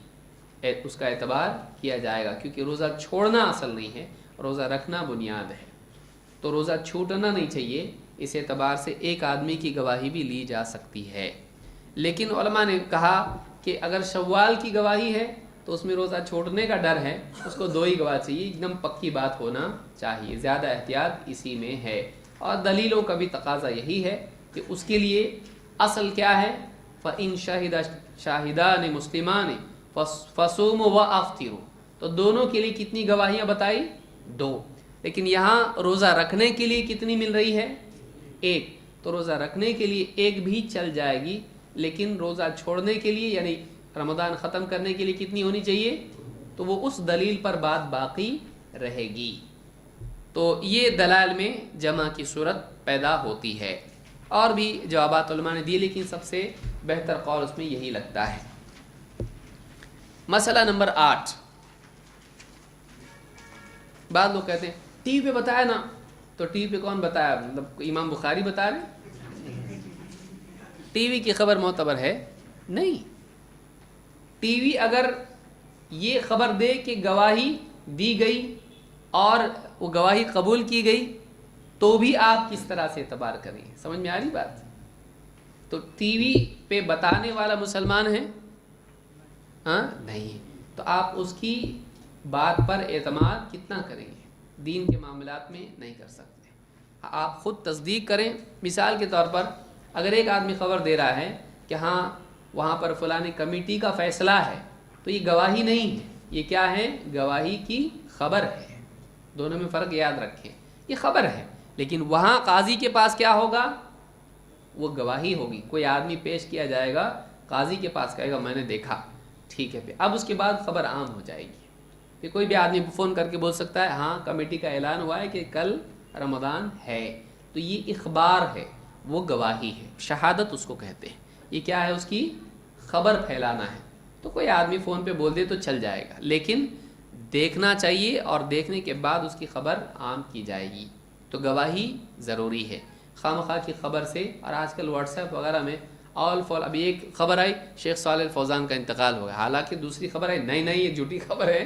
اس کا اعتبار کیا جائے گا، کیونکہ روزہ چھوڑنا اصل نہیں ہے، روزہ رکھنا بنیاد ہے۔ تو روزہ چھوٹنا نہیں چاہیے، اس اعتبار سے ایک آدمی کی گواہی بھی لی جا سکتی ہے۔ لیکن علماء نے کہا کہ اگر شوال کی گواہی ہے تو اس میں روزہ چھوڑنے کا ڈر ہے، اس کو 2 ہی گواہ چاہیے، ایک دم پکی بات ہونا چاہیے، زیادہ احتیاط اسی میں ہے۔ اور دلیلوں کا بھی تقاضا یہی ہے کہ اس کے لیے اصل کیا ہے؟ فَإِن شَاهِدَانِ مُسْلِمَانِ فَصُومُوا وَأَفْطِرُوا، تو دونوں کے لیے کتنی گواہیاں بتائی؟ 2۔ لیکن یہاں روزہ رکھنے کے لیے کتنی مل رہی ہے؟ 1۔ تو روزہ رکھنے کے لیے 1 بھی چل جائے گی، لیکن روزہ چھوڑنے کے لیے یعنی رمضان ختم کرنے کے لیے کتنی ہونی چاہیے؟ تو وہ اس دلیل پر بات باقی رہے گی۔ تو یہ دلائل میں جمع کی صورت پیدا ہوتی ہے۔ اور بھی جوابات علماء نے دیے، لیکن سب سے بہتر قول اس میں یہی لگتا ہے۔ مسئلہ نمبر 8، بعض لوگ کہتے ہیں ٹی وی پہ بتایا نا، تو ٹی وی پہ کون بتایا؟ مطلب امام بخاری بتا رہے؟ ٹی وی کی خبر معتبر ہے؟ نہیں۔ ٹی وی اگر یہ خبر دے کہ گواہی دی گئی اور وہ گواہی قبول کی گئی تو بھی آپ کس طرح سے اعتبار کریں؟ سمجھ میں آ رہی بات؟ تو ٹی وی پہ بتانے والا مسلمان ہے؟ ہاں نہیں، تو آپ اس کی بات پر اعتماد کتنا کریں گے؟ دین کے معاملات میں نہیں کر سکتے، آپ خود تصدیق کریں۔ مثال کے طور پر اگر ایک آدمی خبر دے رہا ہے کہ ہاں وہاں پر فلانی کمیٹی کا فیصلہ ہے، تو یہ گواہی نہیں ہے، یہ کیا ہے؟ گواہی کی خبر ہے۔ دونوں میں فرق یاد رکھیں، یہ خبر ہے، لیکن وہاں قاضی کے پاس کیا ہوگا؟ وہ گواہی ہوگی، کوئی آدمی پیش کیا جائے گا، قاضی کے پاس کہے گا میں نے دیکھا، ٹھیک ہے، پھر اب اس کے بعد خبر عام ہو جائے گی۔ پھر کوئی بھی آدمی فون کر کے بول سکتا ہے ہاں کمیٹی کا اعلان ہوا ہے کہ کل رمضان ہے، تو یہ اخبار ہے، وہ گواہی ہے، شہادت اس کو کہتے ہیں۔ یہ کیا ہے؟ اس کی خبر پھیلانا ہے۔ تو کوئی آدمی فون پہ بول دے تو چل جائے گا، لیکن دیکھنا چاہیے اور دیکھنے کے بعد اس کی خبر عام کی جائے گی۔ تو گواہی ضروری ہے، خواہ مخواہ کی خبر سے۔ اور آج کل واٹس ایپ وغیرہ میں ابھی ایک خبر آئی شیخ صالح الفوزان کا انتقال ہو گیا، حالانکہ دوسری خبر ہے نہیں یہ جھوٹی خبر ہے،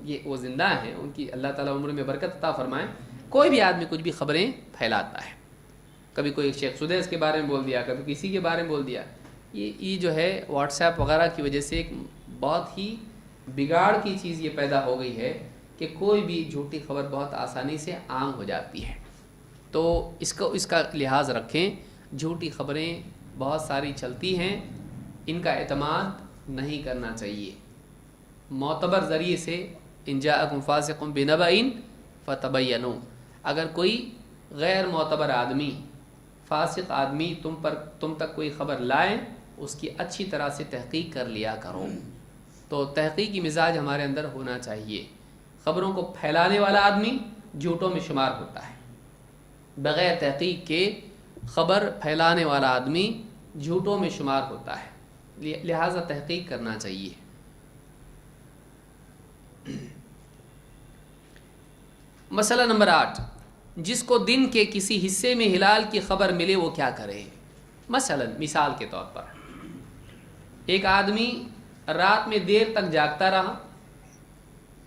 یہ وہ زندہ ہیں، ان کی اللہ تعالیٰ عمر میں برکت عطا فرمائیں. کوئی بھی آدمی کچھ بھی خبریں پھیلاتا ہے، کبھی کوئی شیخ سدیس کے بارے میں بول دیا، کبھی کسی کے بارے میں بول دیا. یہ جو ہے واٹس ایپ وغیرہ کی وجہ سے ایک بہت ہی بگاڑ کی چیز یہ پیدا ہو گئی ہے کہ کوئی بھی جھوٹی خبر بہت آسانی سے عام ہو جاتی ہے. تو اس کا لحاظ رکھیں. جھوٹی خبریں بہت ساری چلتی ہیں، ان کا اعتماد نہیں کرنا چاہیے. معتبر ذریعے سے ان جاءکم فاسق بنبأ فتبینوا، اگر کوئی غیر معتبر آدمی، فاسق آدمی تم تک کوئی خبر لائیں، اس کی اچھی طرح سے تحقیق کر لیا کرو. تو تحقیقی مزاج ہمارے اندر ہونا چاہیے. خبروں کو پھیلانے والا آدمی جھوٹوں میں شمار ہوتا ہے. بغیر تحقیق کے خبر پھیلانے والا آدمی جھوٹوں میں شمار ہوتا ہے. لہٰذا تحقیق کرنا چاہیے. مسئلہ نمبر 8، جس کو دن کے کسی حصے میں ہلال کی خبر ملے وہ کیا کرے؟ مثال کے طور پر ایک آدمی رات میں دیر تک جاگتا رہا،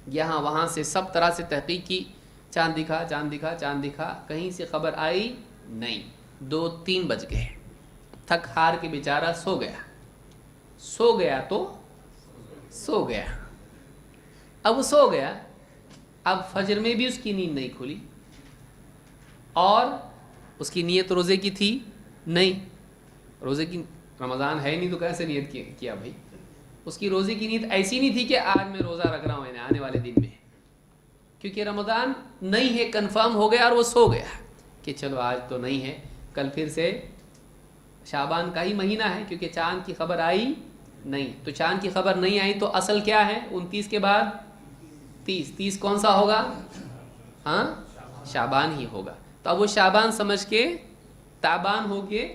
یہاں وہاں سے سب طرح سے تحقیق کی، چاند دکھا، کہیں سے خبر آئی نہیں. 2-3 بج گئے، تھک ہار کے بیچارہ سو گیا. اب وہ سو گیا، اب فجر میں بھی اس کی نیند نہیں کھلی، اور اس کی نیت روزے کی تھی نہیں. روزے کی رمضان ہے نہیں تو کیسے نیت کیا بھائی؟ اس کی روزے کی نیت ایسی نہیں تھی کہ آج میں روزہ رکھ رہا ہوں آنے والے دن میں، کیونکہ رمضان نہیں ہے، کنفرم ہو گیا، اور وہ سو گیا کہ چلو آج تو نہیں ہے، کل پھر سے شعبان کا ہی مہینہ ہے، کیونکہ چاند کی خبر آئی نہیں. تو چاند کی خبر نہیں آئی تو اصل کیا ہے؟ 29 کے بعد 30 کون سا ہوگا؟ شعبان ہی ہوگا. تو اب وہ شعبان سمجھ کے تعبان ہو کے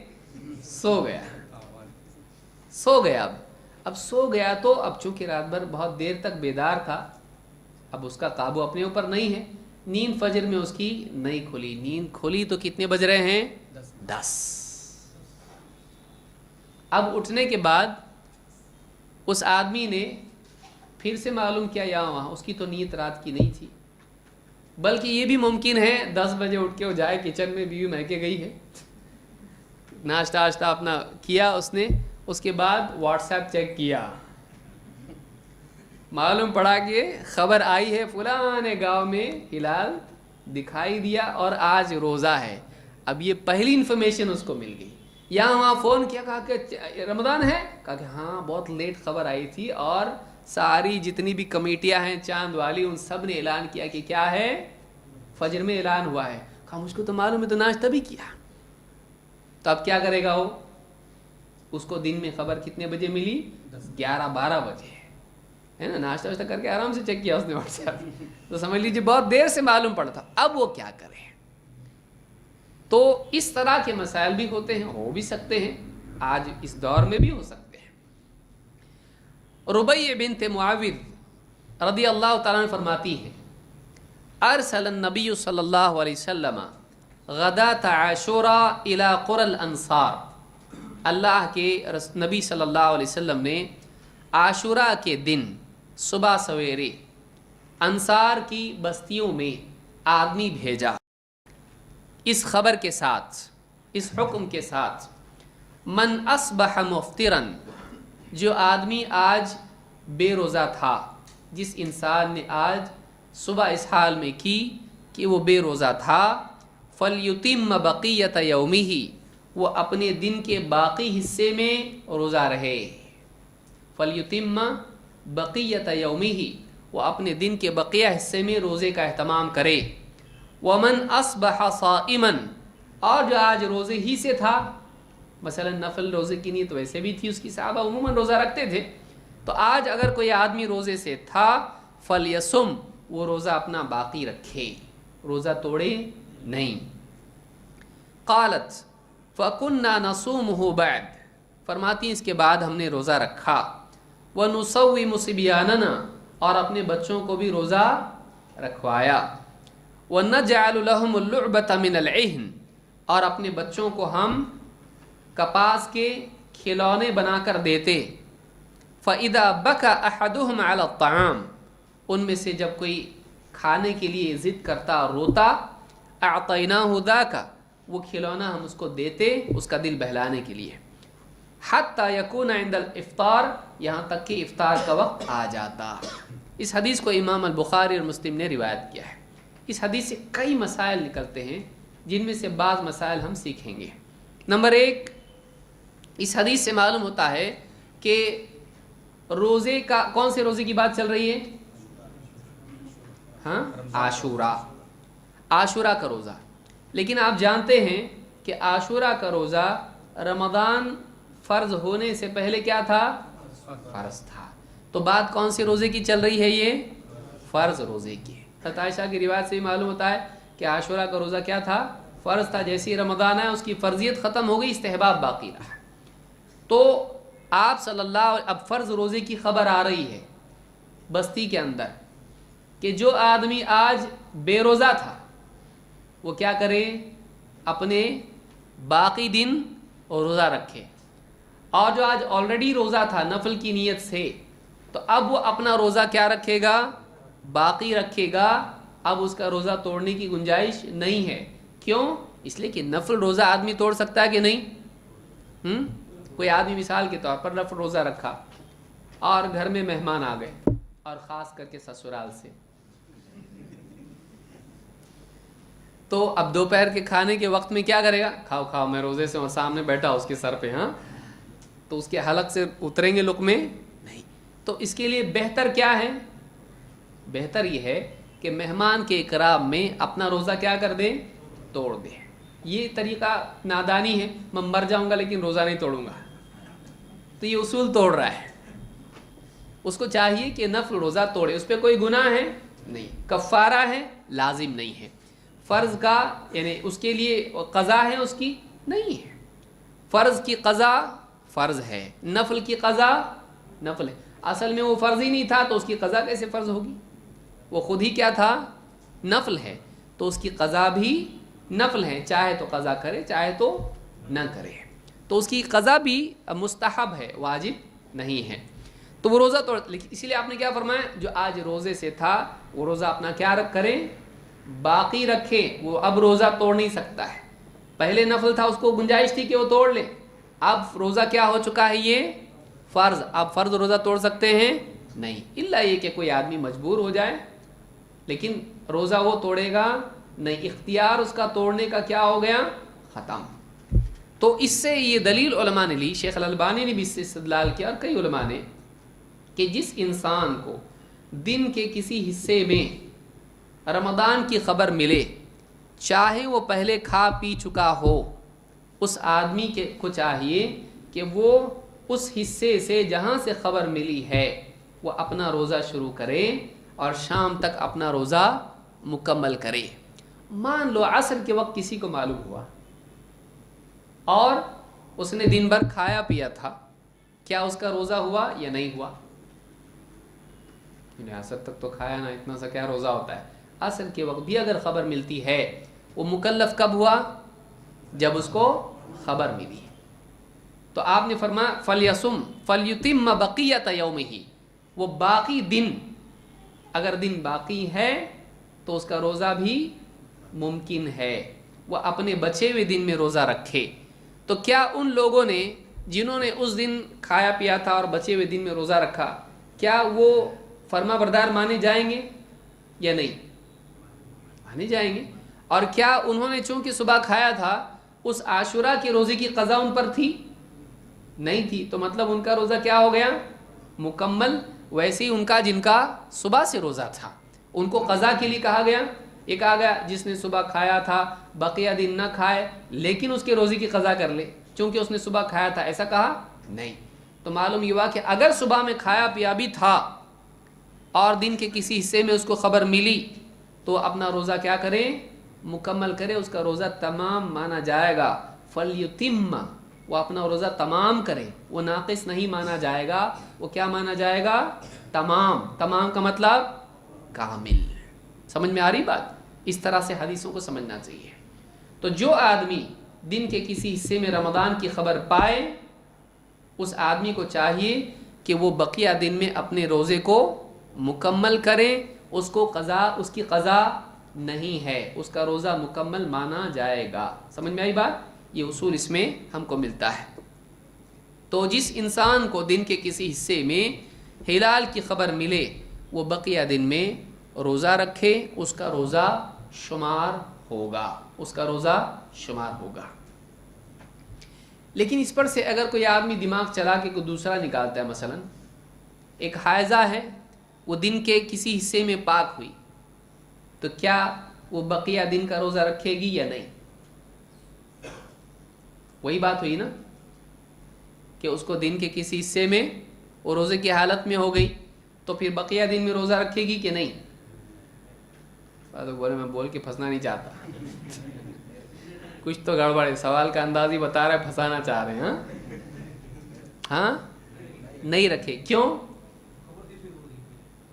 سو گیا. اب سو گیا تو اب چونکہ رات بھر بہت دیر تک بیدار تھا، اب اس کا قابو اپنے اوپر نہیں ہے. نیند فجر میں اس کی نہیں کھلی. نیند کھلی تو کتنے بج رہے ہیں؟ 10. اب اٹھنے کے بعد اس آدمی نے پھر سے معلوم کیا یہاں وہاں، اس کی تو نیت رات کی نہیں تھی. بلکہ یہ بھی ممکن ہے 10 بجے اٹھ کے وہ جائے کچن میں، بیوی مہکے گئی ہے، ناشتہ اپنا کیا اس نے، اس کے بعد واٹس ایپ چیک کیا، معلوم پڑا کہ خبر آئی ہے فلاں گاؤں میں ہلال دکھائی دیا اور آج روزہ ہے. اب یہ پہلی انفارمیشن اس کو مل گئی. یہاں وہاں فون کیا، کہا کہ رمضان ہے، کہا کہ ہاں بہت لیٹ خبر آئی تھی، اور ساری جتنی بھی کمیٹیاں ہیں چاند والی ان سب نے اعلان کیا کہ کیا ہے؟ فجر میں اعلان ہوا ہے. کہا مجھ کو تو معلوم ہے، تو ناشتہ بھی کیا. تو اب کیا کرے گا وہ؟ اس کو دن میں خبر کتنے بجے ملی؟ 11-12 بجے ہے نا. ناشتہ واشتہ کر کے آرام سے چیک کیا اس نے واٹس ایپ، تو سمجھ لیجیے بہت دیر سے معلوم پڑا تھا. اب وہ کیا کرے؟ تو اس طرح کے مسائل بھی ہوتے ہیں، ہو بھی سکتے ہیں، آج اس دور میں بھی ہو سکتے ہیں. ربیع بنت معاوض رضی اللہ تعالیٰ عنہ فرماتی ہیں، ارسل النبی صلی اللہ علیہ وسلم غداۃ عاشوراء الی قری الانصار. اللہ کے نبی صلی اللہ علیہ وسلم نے عاشوراء کے دن صبح سویرے انصار کی بستیوں میں آدمی بھیجا اس خبر کے ساتھ، اس حکم کے ساتھ، من اصبح مفطرا، جو آدمی آج بے روزہ تھا، جس انسان نے آج صبح اس حال میں کی کہ وہ بے روزہ تھا، فلیتم بقیۃ یومہ، وہ اپنے دن کے باقی حصے میں روزہ رہے. فلیتم بقیۃ یومہ، وہ اپنے دن کے بقیہ حصے میں روزے کا اہتمام کرے. ومن اصبح صائما، اور جو آج روزے ہی سے تھا، مثلا نفل روزے کی نیت ویسے بھی تھی اس کی، صحابہ عموماً روزہ رکھتے تھے، تو آج اگر کوئی آدمی روزے سے تھا، فلیصم، وہ روزہ اپنا باقی رکھے، روزہ توڑے نہیں. قالت فَكُنَّا نَصُومُهُ بعد، فرماتی ہیں اس کے بعد ہم نے روزہ رکھا. وَنُصَوِّمُ صِبْيَانَنَا، اور اپنے بچوں کو بھی روزہ رکھوایا. وَنَجْعَلُ لَهُمُ اللُّعْبَةَ مِنَ الْعِهْنِ، اور اپنے بچوں کو ہم کپاس کے کھلونے بنا کر دیتے. فَإِذَا بَكَى أَحَدُهُمْ عَلَى الطَّعَامِ، ان में से जब कोई खाने के लिए ज़िद करता और रोता, अअतैनाहु ज़ाका, वो खिलौना हम उसको देते उसका दिल बहलाने के लिए। हत्ता यकून इंदल इफ्तार, यहाँ तक कि इफ्तार का वक्त आ जाता। इस हदीस को इमाम अल बुखारी और मुस्लिम ने रिवायत किया है। इस हदीस से कई मसाइल निकलते हैं जिनमें से बाज़ मसाइल हम सीखेंगे। नंबर 1, इस हदीस से मालूम होता है कि रोज़े का, कौन से रोज़े की बात चल रही है? हाँ, आशूरा, आशूरा का रोज़ा। लेकिन आप जानते हैं कि आशूरा का रोज़ा रमज़ान फ़र्ज़ होने से पहले क्या था? फ़र्ज़ था। तो बात कौन से रोज़े की चल रही है? ये फ़र्ज़ रोज़े की। हज़रत आयशा की रिवायत से मालूम होता है कि आशूरा का रोज़ा क्या था? फ़र्ज़ था। जैसे ही रमज़ान आया उसकी फ़र्जियत ख़त्म हो गई, इस्तेहबाब बाकी रहा। तो आप सल्लल्लाहु, अब फ़र्ज़ रोज़े की ख़बर आ रही है बस्ती के अंदर कि जो आदमी आज बेरोज़ा था वो क्या करे? अपने बाकी दिन और रोज़ा रखे। और जो आज ऑलरेडी रोज़ा था नफल की नीयत से, तो अब वो अपना रोज़ा क्या रखेगा? बाकी रखेगा। अब उसका रोज़ा तोड़ने की गुंजाइश नहीं है। क्यों? इसलिए कि नफल रोज़ा आदमी तोड़ सकता है कि नहीं? कोई आदमी मिसाल के तौर पर नफल रोज़ा रखा और घर में मेहमान आ गए, और ख़ास करके ससुराल से, तो अब दोपहर के खाने के वक्त में क्या करेगा? खाओ खाओ, मैं रोज़े से, और सामने बैठा उसके सर पे, हाँ, तो उसके हलक से उतरेंगे लुक़मे नहीं। तो इसके लिए बेहतर क्या है? बेहतर ये है कि मेहमान के इकराम में अपना रोज़ा क्या कर दें? तोड़ दें। ये तरीक़ा नादानी है। मैं मर जाऊँगा लेकिन रोज़ा नहीं तोड़ूँगा, तो ये उसूल तोड़ रहा है। उसको चाहिए कि नफल रोज़ा तोड़े, उस पर कोई गुनाह है नहीं, कफ़ारा है, लाजिम नहीं है। फ़र्ज़ का यानी उसके लिए क़ज़ा है उसकी नहीं है। फ़र्ज़ की क़ज़ा फ़र्ज़ है, नफल की क़ज़ा नफल है। असल में वो फ़र्ज़ ही नहीं था तो उसकी क़ज़ा कैसे फ़र्ज़ होगी? वो ख़ुद ही क्या था? नफल है, तो उसकी क़ज़ा भी नफल है, चाहे तो क़ज़ा करे चाहे तो न करे। तो उसकी क़ज़ा भी मुस्तहब है, वाजिब नहीं है। तो वो रोज़ा तोड़, लेकिन इसीलिए आपने क्या फरमाया? जो आज रोज़े से था वो रोज़ा अपना क्या करें? बाकी रखें। वो अब रोज़ा तोड़ नहीं सकता है। पहले नफल था, उसको गुंजाइश थी कि वो तोड़ ले। अब रोज़ा क्या हो चुका है? ये फ़र्ज़। अब फ़र्ज़ रोज़ा तोड़ सकते हैं नहीं, इल्ला ये कि कोई आदमी मजबूर हो जाए, लेकिन रोज़ा वो तोड़ेगा नहीं। इख्तियार उसका तोड़ने का क्या हो गया? ख़त्म। तो इससे ये दलील उलमा ने ली, शेख अल-अलबानी ने भी इससे इस्तिदलाल किया और कई उलमा ने, कि जिस इंसान को दिन के किसी हिस्से में रमज़ान की ख़बर मिले, चाहे वो पहले खा पी चुका हो, उस आदमी के को चाहिए कि वो उस हिस्से से जहाँ से ख़बर मिली है वो अपना रोज़ा शुरू करे और शाम तक अपना रोज़ा मुकम्मल करे। मान लो असर के वक्त किसी को मालूम हुआ और उसने दिन भर खाया पिया था, क्या उसका रोज़ा हुआ या नहीं हुआ? असर तक तो खाया ना, इतना सा क्या रोज़ा होता है? असर के वक्त भी अगर ख़बर मिलती है, वो मुकल्लफ कब हुआ? जब उसको ख़बर मिली। तो आपने फरमाया फ़लयसुम फ़लयुतिम्म बक़ियत यौमिही, वो बाकी दिन, अगर दिन बाकी है तो उसका रोज़ा भी मुमकिन है, वो अपने बचे हुए दिन में रोज़ा रखे। तो क्या उन लोगों ने जिन्होंने उस दिन खाया पिया था और बचे हुए दिन में रोज़ा रखा, क्या वो फर्मा बरदार माने जाएंगे या नहीं? माने जाएंगे। और क्या उन्होंने चूंकि सुबह खाया था, उस आशुरा के रोज़े की क़ज़ा उन पर थी? नहीं थी। तो मतलब उनका रोज़ा क्या हो गया? मुकम्मल। वैसे ही उनका जिनका सुबह से रोज़ा था, उनको क़ज़ा के लिए कहा गया। ये कहा गया जिसने सुबह खाया था बकिया दिन न खाए, लेकिन उसके रोज़े की क़ज़ा कर ले चूँकि उसने सुबह खाया था, ऐसा कहा नहीं। तो मालूम ये हुआ कि अगर सुबह में खाया पिया भी था और दिन के किसी हिस्से में उसको ख़बर मिली, तो अपना रोज़ा क्या करे? मुकम्मल करे, उसका रोज़ा तमाम माना जाएगा। फ़लयुतिम्म, वो अपना रोज़ा तमाम करे, वो नाक़िस नहीं माना जाएगा, वो क्या माना जाएगा? तमाम। तमाम का मतलब कामिल। समझ में आ रही बात? इस तरह से हदीसों को समझना चाहिए। तो जो आदमी दिन के किसी हिस्से में रमज़ान की ख़बर पाए, उस आदमी को चाहिए कि वो बकिया दिन में अपने रोज़े को مکمل کریں اس کو قضا، اس کی قضا نہیں ہے، اس کا روزہ مکمل مانا جائے گا۔ سمجھ میں آئی بات؟ یہ اصول اس میں ہم کو ملتا ہے۔ تو جس انسان کو دن کے کسی حصے میں ہلال کی خبر ملے وہ بقیہ دن میں روزہ رکھے، اس کا روزہ شمار ہوگا، اس کا روزہ شمار ہوگا۔ لیکن اس پر سے اگر کوئی آدمی دماغ چلا کے کوئی دوسرا نکالتا ہے، مثلا ایک حائضہ ہے، وہ دن کے کسی حصے میں پاک ہوئی، تو کیا وہ بقیہ دن کا روزہ رکھے گی یا نہیں؟ وہی بات ہوئی نا کہ اس کو دن کے کسی حصے میں وہ روزے کی حالت میں ہو گئی، تو پھر بقیہ دن میں روزہ رکھے گی کہ نہیں؟ بولے میں بول کے پھنسنا نہیں چاہتا، کچھ تو گڑبڑ ہے، سوال کا انداز ہی بتا رہا ہے پھنسانا چاہ رہے ہیں۔ ہاں نہیں رکھے، کیوں؟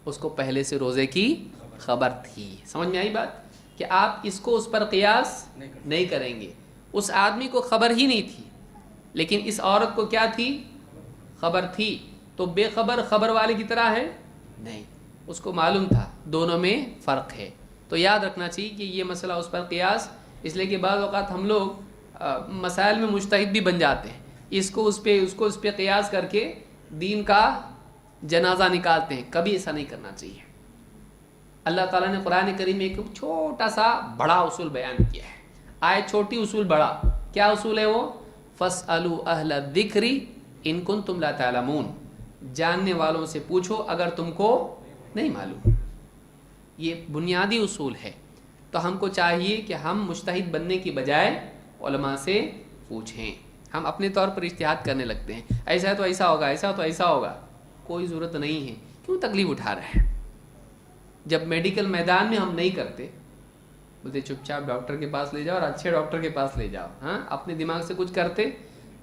اس کو پہلے سے روزے کی خبر تھی۔ سمجھ میں آئی بات؟ کہ آپ اس کو اس پر قیاس نہیں کریں گے۔ اس آدمی کو خبر ہی نہیں تھی، لیکن اس عورت کو کیا تھی؟ خبر تھی، تو بے خبر خبر والے کی طرح ہے؟ نہیں، اس کو معلوم تھا، دونوں میں فرق ہے۔ تو یاد رکھنا چاہیے کہ یہ مسئلہ اس پر قیاس، اس لیے کہ بعض اوقات ہم لوگ مسائل میں مجتہد بھی بن جاتے ہیں، اس کو اس پہ قیاس کر کے دین کا جنازہ نکالتے ہیں۔ کبھی ایسا نہیں کرنا چاہیے۔ اللہ تعالیٰ نے قرآن کریم میں ایک چھوٹا سا بڑا اصول بیان کیا ہے، آئے چھوٹی اصول بڑا، کیا اصول ہے وہ؟ فَاسْأَلُوا أَهْلَ الذِّكْرِ إِن كُنتُمْ لَا تَعْلَمُونَ، جاننے والوں سے پوچھو اگر تم کو نہیں معلوم۔ یہ بنیادی اصول ہے۔ تو ہم کو چاہیے کہ ہم مجتہد بننے کی بجائے علماء سے پوچھیں۔ ہم اپنے طور پر اجتہاد کرنے لگتے ہیں، ایسا ہے تو ایسا ہوگا، ایسا تو ایسا ہوگا، کوئی ضرورت نہیں ہے۔ کیوں تکلیف اٹھا رہے ہیں؟ جب میڈیکل میدان میں ہم نہیں کرتے، بولتے چپ چاپ ڈاکٹر کے پاس لے جاؤ اور اچھے ڈاکٹر کے پاس لے جاؤ، ہاں اپنے دماغ سے کچھ کرتے،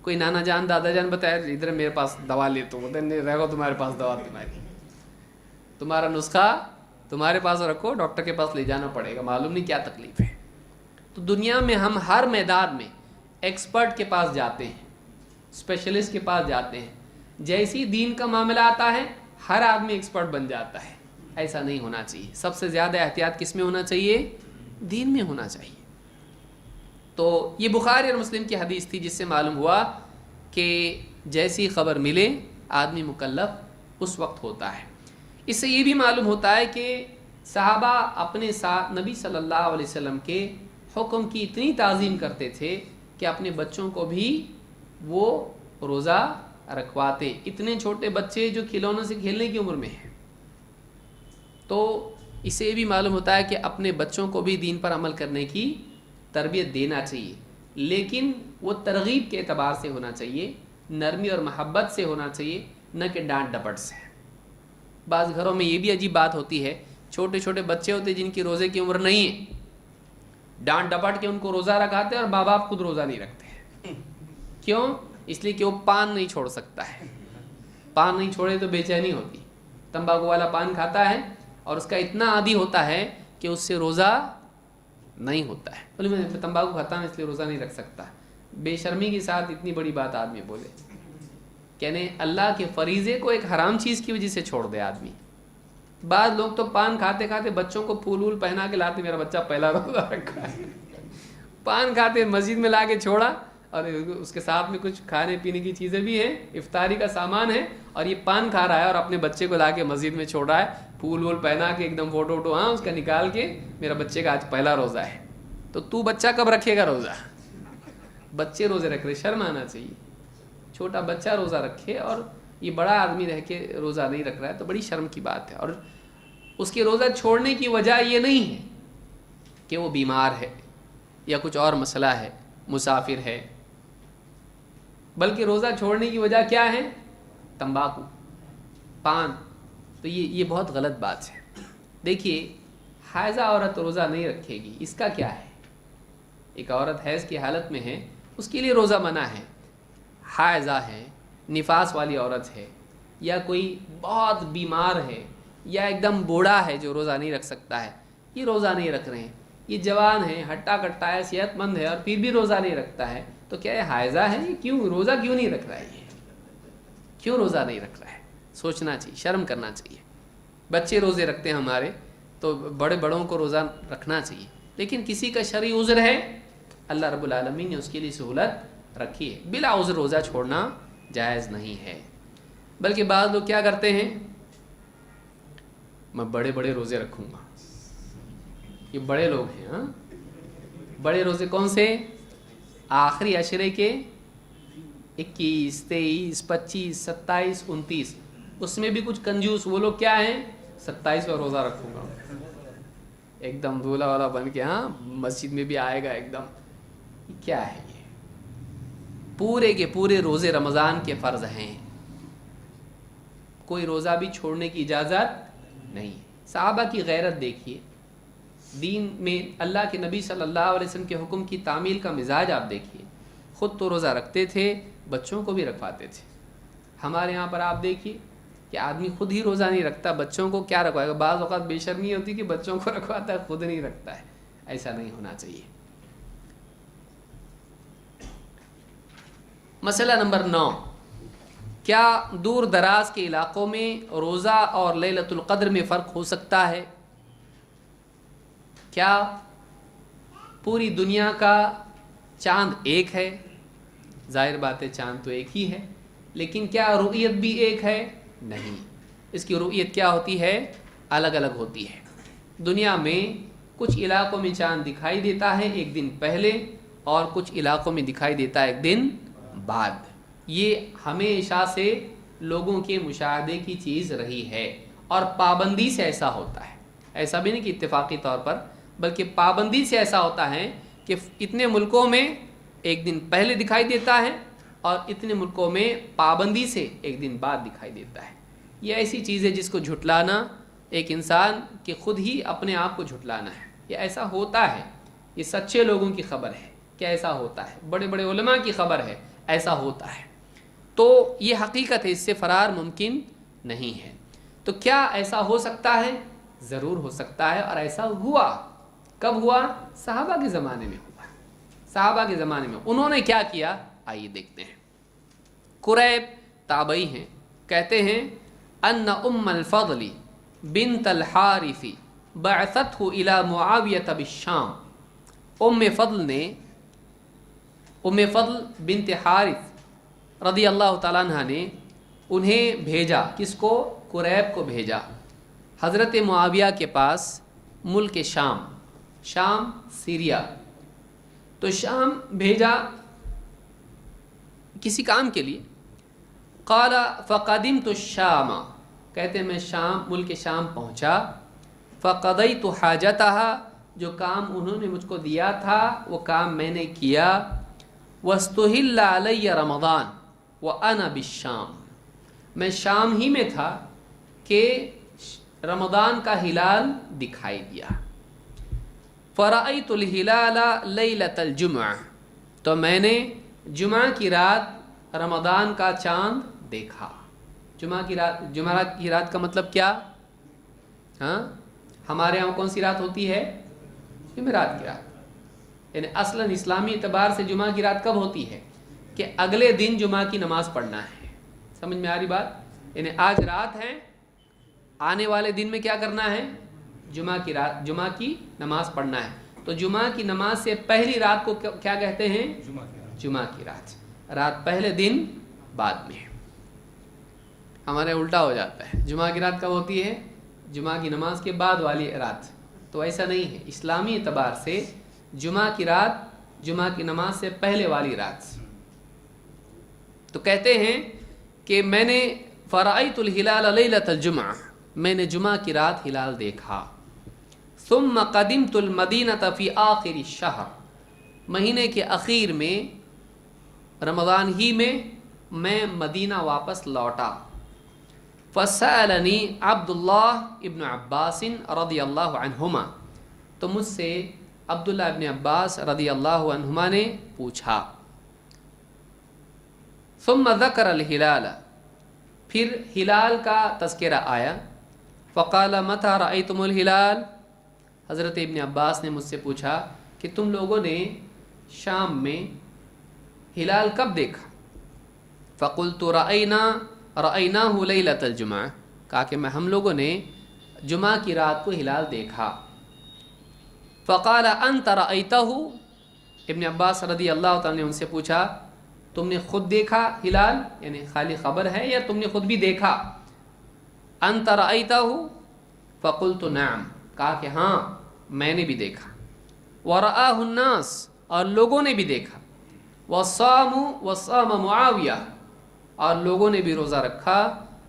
کوئی نانا جان دادا جان بتایا ادھر میرے پاس دوا لے، تو بولتے نہیں رہے گا تمہارے پاس دوا، تمہارا نسخہ تمہارے پاس رکھو، ڈاکٹر کے پاس لے جانا پڑے گا، معلوم نہیں کیا تکلیف ہے۔ تو دنیا میں ہم ہر میدان میں ایکسپرٹ کے پاس جاتے ہیں، اسپیشلسٹ کے پاس جاتے ہیں، جیسی دین کا معاملہ آتا ہے ہر آدمی ایکسپرٹ بن جاتا ہے۔ ایسا نہیں ہونا چاہیے۔ سب سے زیادہ احتیاط کس میں ہونا چاہیے؟ دین میں ہونا چاہیے۔ تو یہ بخاری اور مسلم کی حدیث تھی، جس سے معلوم ہوا کہ جیسی خبر ملے آدمی مکلف اس وقت ہوتا ہے۔ اس سے یہ بھی معلوم ہوتا ہے کہ صحابہ اپنے ساتھ نبی صلی اللہ علیہ وسلم کے حکم کی اتنی تعظیم کرتے تھے کہ اپنے بچوں کو بھی وہ روزہ رکھواتے۔ اتنے چھوٹے بچے جو کھلونوں سے کھیلنے کی عمر میں ہیں۔ تو اس سے یہ بھی معلوم ہوتا ہے کہ اپنے بچوں کو بھی دین پر عمل کرنے کی تربیت دینا چاہیے، لیکن وہ ترغیب کے اعتبار سے ہونا چاہیے، نرمی اور محبت سے ہونا چاہیے، نہ کہ ڈانٹ ڈپٹ سے۔ بعض گھروں میں یہ بھی عجیب بات ہوتی ہے، چھوٹے چھوٹے بچے ہوتے جن کی روزے کی عمر نہیں ہے، ڈانٹ ڈپٹ کے ان کو روزہ رکھاتے اور ماں باپ خود روزہ نہیں رکھتے۔ کیوں؟ اس لیے کہ وہ پان نہیں چھوڑ سکتا ہے، پان نہیں چھوڑے تو بے چینی ہوتی، تمباکو والا پان کھاتا ہے اور اس کا اتنا عادی ہوتا ہے کہ اس سے روزہ نہیں ہوتا ہے، بولے میں تمباکو کھاتا ہوں اس لیے روزہ نہیں رکھ سکتا۔ بے شرمی کے ساتھ اتنی بڑی بات آدمی بولے، کہنے اللہ کے فریضے کو ایک حرام چیز کی وجہ سے چھوڑ دے آدمی۔ بعض لوگ تو پان کھاتے کھاتے بچوں کو پھول وول پہنا کے لاتے، میرا بچہ پہلا روزہ رکھا ہے، پان کھاتے مسجد میں لا کے چھوڑا، اور اس کے ساتھ میں کچھ کھانے پینے کی چیزیں بھی ہیں، افطاری کا سامان ہے، اور یہ پان کھا رہا ہے اور اپنے بچے کو لا کے مسجد میں چھوڑ رہا ہے، پھول وول پہنا کے ایک دم فوٹو ووٹو ہاں اس کا نکال کے، میرا بچے کا آج پہلا روزہ ہے۔ تو بچہ کب رکھے گا روزہ؟ بچے روزے رکھ رہے، شرم آنا چاہیے۔ چھوٹا بچہ روزہ رکھے اور یہ بڑا آدمی رہ کے روزہ نہیں رکھ رہا ہے تو بڑی شرم کی بات ہے۔ اور اس کے روزہ چھوڑنے کی وجہ یہ نہیں ہے کہ وہ بیمار ہے یا کچھ اور مسئلہ ہے، مسافر ہے، بلکہ روزہ چھوڑنے کی وجہ کیا ہے؟ تمباکو، پان۔ تو یہ بہت غلط بات ہے۔ دیکھیے، حائضہ عورت روزہ نہیں رکھے گی، اس کا کیا ہے؟ ایک عورت حیض کی حالت میں ہے، اس کے لیے روزہ منع ہے۔ حائضہ ہے، نفاس والی عورت ہے، یا کوئی بہت بیمار ہے، یا ایک دم بوڑھا ہے جو روزہ نہیں رکھ سکتا ہے، یہ روزہ نہیں رکھ رہے ہیں۔ یہ جوان ہے، ہٹا کٹا ہے، صحت مند ہے، اور پھر بھی روزہ نہیں رکھتا ہے، تو کیا یہ حائضہ ہے؟ یہ کیوں روزہ کیوں نہیں رکھ رہا ہے؟ یہ کیوں روزہ نہیں رکھ رہا ہے؟ سوچنا چاہیے، شرم کرنا چاہیے۔ بچے روزے رکھتے ہیں ہمارے، تو بڑے بڑوں کو روزہ رکھنا چاہیے، لیکن کسی کا شرعی عذر ہے، اللہ رب العالمین نے اس کے لیے سہولت رکھی ہے، بلا عذر روزہ چھوڑنا جائز نہیں ہے۔ بلکہ بعض لوگ کیا کرتے ہیں، میں بڑے بڑے روزے رکھوں گا، یہ بڑے لوگ ہیں، ہاں بڑے روزے کون سے؟ آخری عشرے کے 21، 23، 25، 27، 29، اس میں بھی کچھ کنجوس وہ لوگ کیا ہیں، 27 کا روزہ رکھوں گا، ایک دم دولہا والا بن کے، ہاں مسجد میں بھی آئے گا ایک دم، کیا ہے یہ؟ پورے کے پورے روزے رمضان کے فرض ہیں، کوئی روزہ بھی چھوڑنے کی اجازت نہیں۔ صحابہ کی غیرت دیکھیے، دین میں اللہ کے نبی صلی اللہ علیہ وسلم کے حکم کی تعمیل کا مزاج آپ دیکھیے، خود تو روزہ رکھتے تھے، بچوں کو بھی رکھواتے تھے۔ ہمارے یہاں پر آپ دیکھیے کہ آدمی خود ہی روزہ نہیں رکھتا، بچوں کو کیا رکھوائے گا؟ بعض اوقات بے شرمی ہوتی کہ بچوں کو رکھواتا ہے، خود نہیں رکھتا ہے، ایسا نہیں ہونا چاہیے۔ مسئلہ نمبر 9، کیا دور دراز کے علاقوں میں روزہ اور لیلۃ القدر میں فرق ہو سکتا ہے؟ کیا پوری دنیا کا چاند ایک ہے؟ ظاہر بات ہے چاند تو ایک ہی ہے، لیکن کیا رؤیت بھی ایک ہے؟ نہیں، اس کی رؤیت کیا ہوتی ہے؟ الگ الگ ہوتی ہے۔ دنیا میں کچھ علاقوں میں چاند دکھائی دیتا ہے ایک دن پہلے، اور کچھ علاقوں میں دکھائی دیتا ہے ایک دن بعد۔ یہ ہمیشہ سے لوگوں کے مشاہدے کی چیز رہی ہے، اور پابندی سے ایسا ہوتا ہے، ایسا بھی نہیں کہ اتفاقی طور پر، بلکہ پابندی سے ایسا ہوتا ہے کہ اتنے ملکوں میں ایک دن پہلے دکھائی دیتا ہے، اور اتنے ملکوں میں پابندی سے ایک دن بعد دکھائی دیتا ہے۔ یہ ایسی چیز ہے جس کو جھٹلانا ایک انسان کے خود ہی اپنے آپ کو جھٹلانا ہے۔ یہ ایسا ہوتا ہے، یہ سچے لوگوں کی خبر ہے کہ ایسا ہوتا ہے، بڑے بڑے علماء کی خبر ہے ایسا ہوتا ہے، تو یہ حقیقت ہے، اس سے فرار ممکن نہیں ہے۔ تو کیا ایسا ہو سکتا ہے؟ ضرور ہو سکتا ہے، اور ایسا ہوا۔ کب ہوا؟ صحابہ کے زمانے میں ہوا۔ صحابہ کے زمانے میں انہوں نے کیا کیا؟ آئیے دیکھتے ہیں۔ قریب تابعی ہیں، کہتے ہیں ان ام الفضل بنت الحارث بعثته الى معاویہ بالشام۔ ام فضل بنت حارث رضی اللہ تعالیٰ عنہ نے انہیں بھیجا، کس کو؟ قریب کو بھیجا حضرت معاویہ کے پاس، ملک شام، شام سیریا، تو شام بھیجا کسی کام کے لیے۔ قال فقدمت الشام، کہتے ہیں میں شام، ملک شام پہنچا، فقضیت حاجتها، جو کام انہوں نے مجھ کو دیا تھا وہ کام میں نے کیا، واستحل علی رمضان وانا بالشام، میں شام ہی میں تھا کہ رمضان کا ہلال دکھائی دیا۔ فرأیت الہلال لیلۃ الجمعہ، تو میں نے جمعہ کی رات رمضان کا چاند دیکھا۔ جمعہ کی رات کا مطلب کیا؟ ہاں ہمارے یہاں کون سی رات ہوتی ہے؟ جمعرات کی رات، یعنی اصلاً اسلامی اعتبار سے جمعہ کی رات کب ہوتی ہے؟ کہ اگلے دن جمعہ کی نماز پڑھنا ہے۔ سمجھ میں آ رہی بات؟ یعنی آج رات ہے، آنے والے دن میں کیا کرنا ہے؟ جمعہ کی رات، جمعہ کی نماز پڑھنا ہے۔ تو جمعہ کی نماز سے پہلی رات کو کیا کہتے ہیں؟ جمعہ کی رات۔ رات پہلے دن بعد میں، ہمارے الٹا ہو جاتا ہے، جمعہ کی رات کب ہوتی ہے؟ جمعہ کی نماز کے بعد والی رات، تو ایسا نہیں ہے۔ اسلامی اعتبار سے جمعہ کی رات جمعہ کی نماز سے پہلے والی رات۔ تو کہتے ہیں کہ میں نے فرأیت الہلال لیلۃ الجمعہ، میں نے جمعہ کی رات ہلال دیکھا۔ ثم قدمت المدینۃ فی آخر الشہر، مہینے کے اخیر میں، رمضان ہی میں مدینہ واپس لوٹا۔ فسألنی عبداللہ ابن عباس رضی اللہ عنہما، تو مجھ سے عبداللہ ابن عباس رضی اللہ عنہما نے پوچھا۔ ثم ذکر الہلال، پھر ہلال کا تذکرہ آیا۔ فقال متى رأيتم الہلال، حضرت ابن عباس نے مجھ سے پوچھا کہ تم لوگوں نے شام میں ہلال کب دیکھا؟ فقلت رأیناہ لیلۃ الجمعہ، کہا کہ ہم لوگوں نے जुमा की रात को हिलाल देखा। फ़क़ाल अंत रअयतहु, इब्न अब्बास रदी अल्लाह तआला ने उनसे पूछा तुमने खुद देखा हिलाल, यानी खाली खबर है या तुमने खुद भी देखा? अंत रअयतहु फ़क़ुल्तु नअम, कहा कि हाँ मैंने भी देखा। वरआहु अन्नास, और लोगों ने भी देखा। वसाम मुआविया, और लोगों ने भी रोज़ा रखा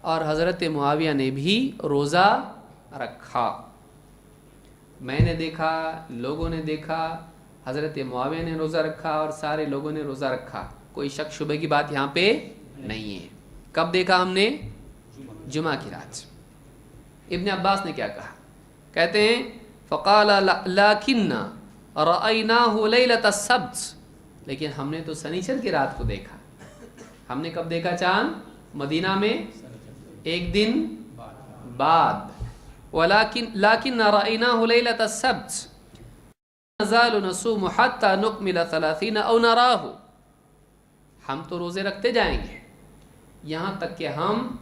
और हज़रत मुआविया ने भी रोज़ा रखा। मैंने देखा, लोगों ने देखा, हज़रत मुआविया ने रोज़ा रखा और सारे लोगों ने रोज़ा रखा। कोई शक शुबे की बात यहाँ पे नहीं है। कब देखा हमने? जुमा की रात। इब्न अब्बास ने क्या कहा? कहते हैं फ़क़ाल लाकिन्ना रअयनाहु लैलत अस्सब्त, लेकिन हमने तो शनिचर की रात को देखा। हमने कब देखा चाँद? मदीना में एक दिन बाद। लाकिन रअयनाहु लैलत अस्सब्त नज़ालु नसूमु हत्ता नुकमिल 30 औ नराहु, हम तो रोज़े रखते जाएंगे यहाँ तक कि हम